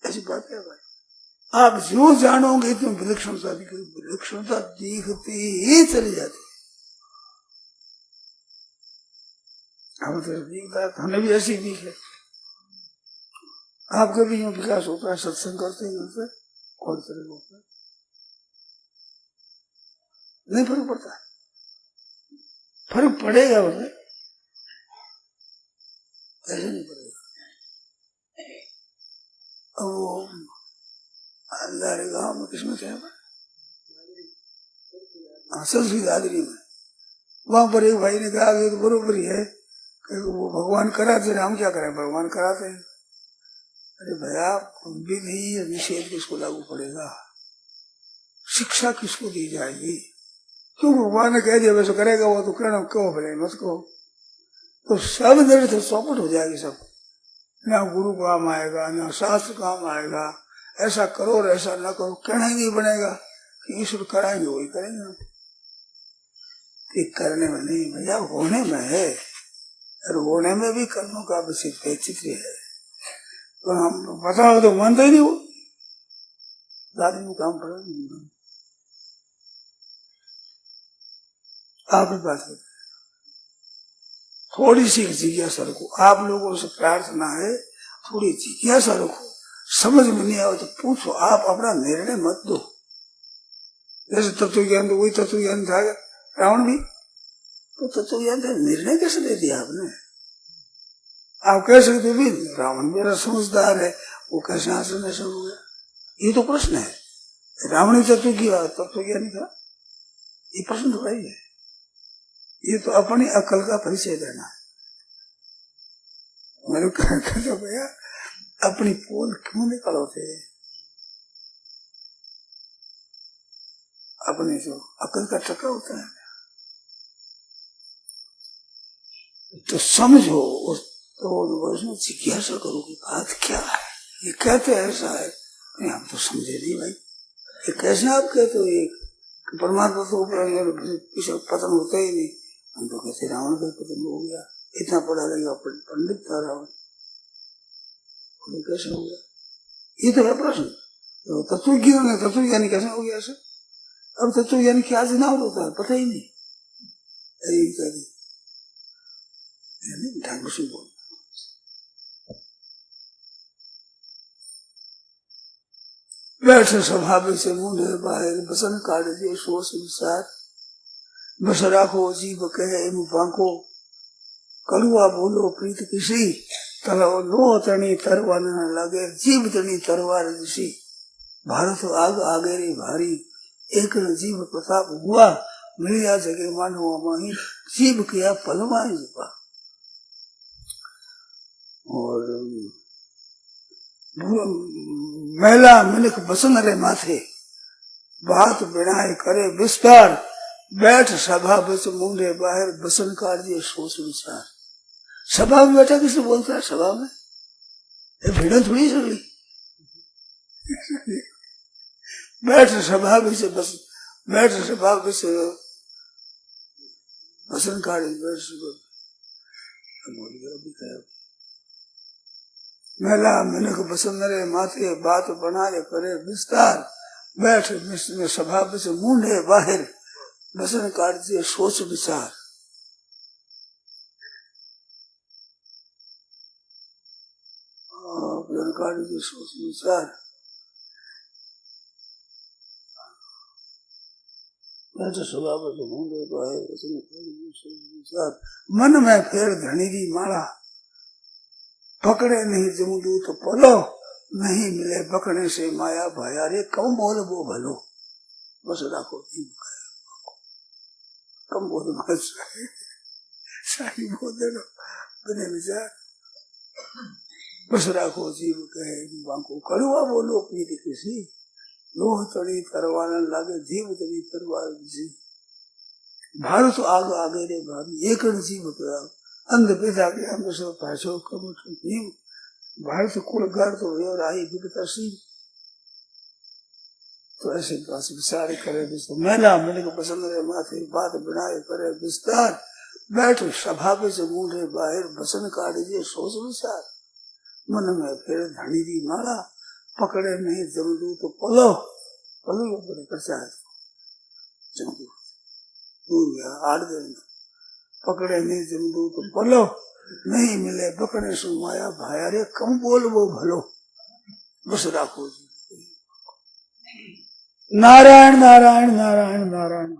ऐसी बात क्या भाई? आप जो जानोगे तुम विलक्षणता दिखेगी, विलक्षणता दिखती ही चली जाती। हम तो दिखता है, हमें भी ऐसी दिख है। आपका भी यूं विकास होता है, सत्संग करते हैं और तरह होता है, नहीं फर्क पड़ता है। फर्क पड़ेगा बोले, ऐसे नहीं पड़ेगा। अब वो अंधारे गांव में किसमें थे, संस्कृत दादरी में, वहां पर एक भाई ने कहा कि तो बरोबर ही है, वो भगवान कराते हैं, हम क्या करें, भगवान कराते हैं। अरे भैया, विधि निषेध किसको लागू पड़ेगा? शिक्षा किसको दी जाएगी? क्यों भगवान ने कह दिया वैसे करेगा, वो तो कहना कहो भले मत कहो, तो सब दर से चौपट हो जाएगी। सब ना गुरु काम आएगा, ना शास्त्र काम आएगा। ऐसा करो और ऐसा ना करो, कहना ही नहीं बनेगा कि ईश्वर कराएंगे वही करेंगे। करने में नहीं भैया, होने में है, और होने में भी कर्मों का वैचित्र्य है। तो हम बताओ तो मानते ही नहीं वो, दादी में काम पड़ा नहीं। आप ही बात करते, थोड़ी सी जिज्ञासा रखो। आप लोगों से प्रार्थना है, थोड़ी जिज्ञासा रखो। समझ में नहीं आए तो पूछो, आप अपना निर्णय मत दो। जैसे तत्व ज्ञान, तो वही तत्व ज्ञान था रावण भी, तो तत्व ज्ञान था, निर्णय कैसे ले दिया आपने? आप कह सकते भी रावण मेरा समझदार है, वो कैसे आसन ऐसा हो गया? ये तो प्रश्न है। रावण तत्व ज्ञानी था, ये प्रश्न थोड़ा ही है। ये तो अपनी अकल का परिचय देना है। मेरे कहते भैया, अपनी पोल क्यों निकालोते? अपने जो अकल का टका होता है, तो समझो, तो उसमें जिज्ञासा करो कि बात क्या है। ये कहते ऐसा है, नहीं हम तो समझे नहीं भाई, ये कैसे आप कहते हो? ये परमात्मा तो ऊपर पीछे पतन होता ही नहीं। हम तो कैसे रावण का पतन हो गया, इतना पढ़ा लिखा पंडित था रावण, कैसे हो गया? ये तो है प्रश्न। तो तत्वज्ञानी कैसे हो गया ऐसे? अब तत्वज्ञानी क्या जिनावर होता है पता ही नहीं। ढंग से बोल। बैठ स्वभाव से मुंह बाहर बसन काट दे सोच विचार, बस राखो जीव कहे इन बांको, कड़ुआ बोलो प्रीत किसी, तलो लो तनी तरवार न लगे, जीव तनी तरवार दिशी। भारत आग आगे रे भारी, एक जीव प्रताप हुआ, मिलिया जगे मानो माही, जीव किया पलवाई जुबा। और मैला मिलक बसन रे माथे, बात बिनाए करे विस्तार, बैठ सभा बच मुंडे बाहर, बसन कार्य सोच विचार। सभा में बैठा किसे बोलता है? सभा में ये भीड़ थोड़ी चल रही। बैठ सभा बच बस, बैठ सभा बच बसन कार्य मेला मिनक बसन रे माथे, बात बनाए करे विस्तार, बैठ सभा बच मुंडे बाहर, बसन कार्य सोच विचार। कार्य सोच विचार सभा बच मुंडे बाहर, बसन कार्य सोच विचार। मन में फेर धनी री माला, पकड़े नहीं जमदूत पलो, नहीं मिले पकड़े से माया भाया रे, कम बोल वो भलो। बस राखो कम बोल सारी बोल देना बिने विचार। बस राखो जीव कहे बांको, कड़ुआ बोलो प्रीत किसी, लोह तड़ी तरवार लागे, जीव तड़ी तरवार किसी। भारत आग आगे रे भारी, एक जीव कया, अंध पिता के हम सब पाछो कम जीव। भारत कुल घर तो और आई विपता सी। तो ऐसे पास विचार करे मैला मिल के पसंद रे माथे, बात बनाए करे विस्तार, बैठ सभा पे से मुंडे बाहर, बसन काटिए सोच विचार। मन में फिर धनी दी माला, पकड़े नहीं जमदू तो पलो, पलो बड़े खर्चा है जमदू 8 दिन, पकड़े नहीं जमदू तो पलो, नहीं मिले पकड़े सु माया भाया रे, कम बोल वो भलो। बस राखो जी। नारायण नारायण नारायण नारायण।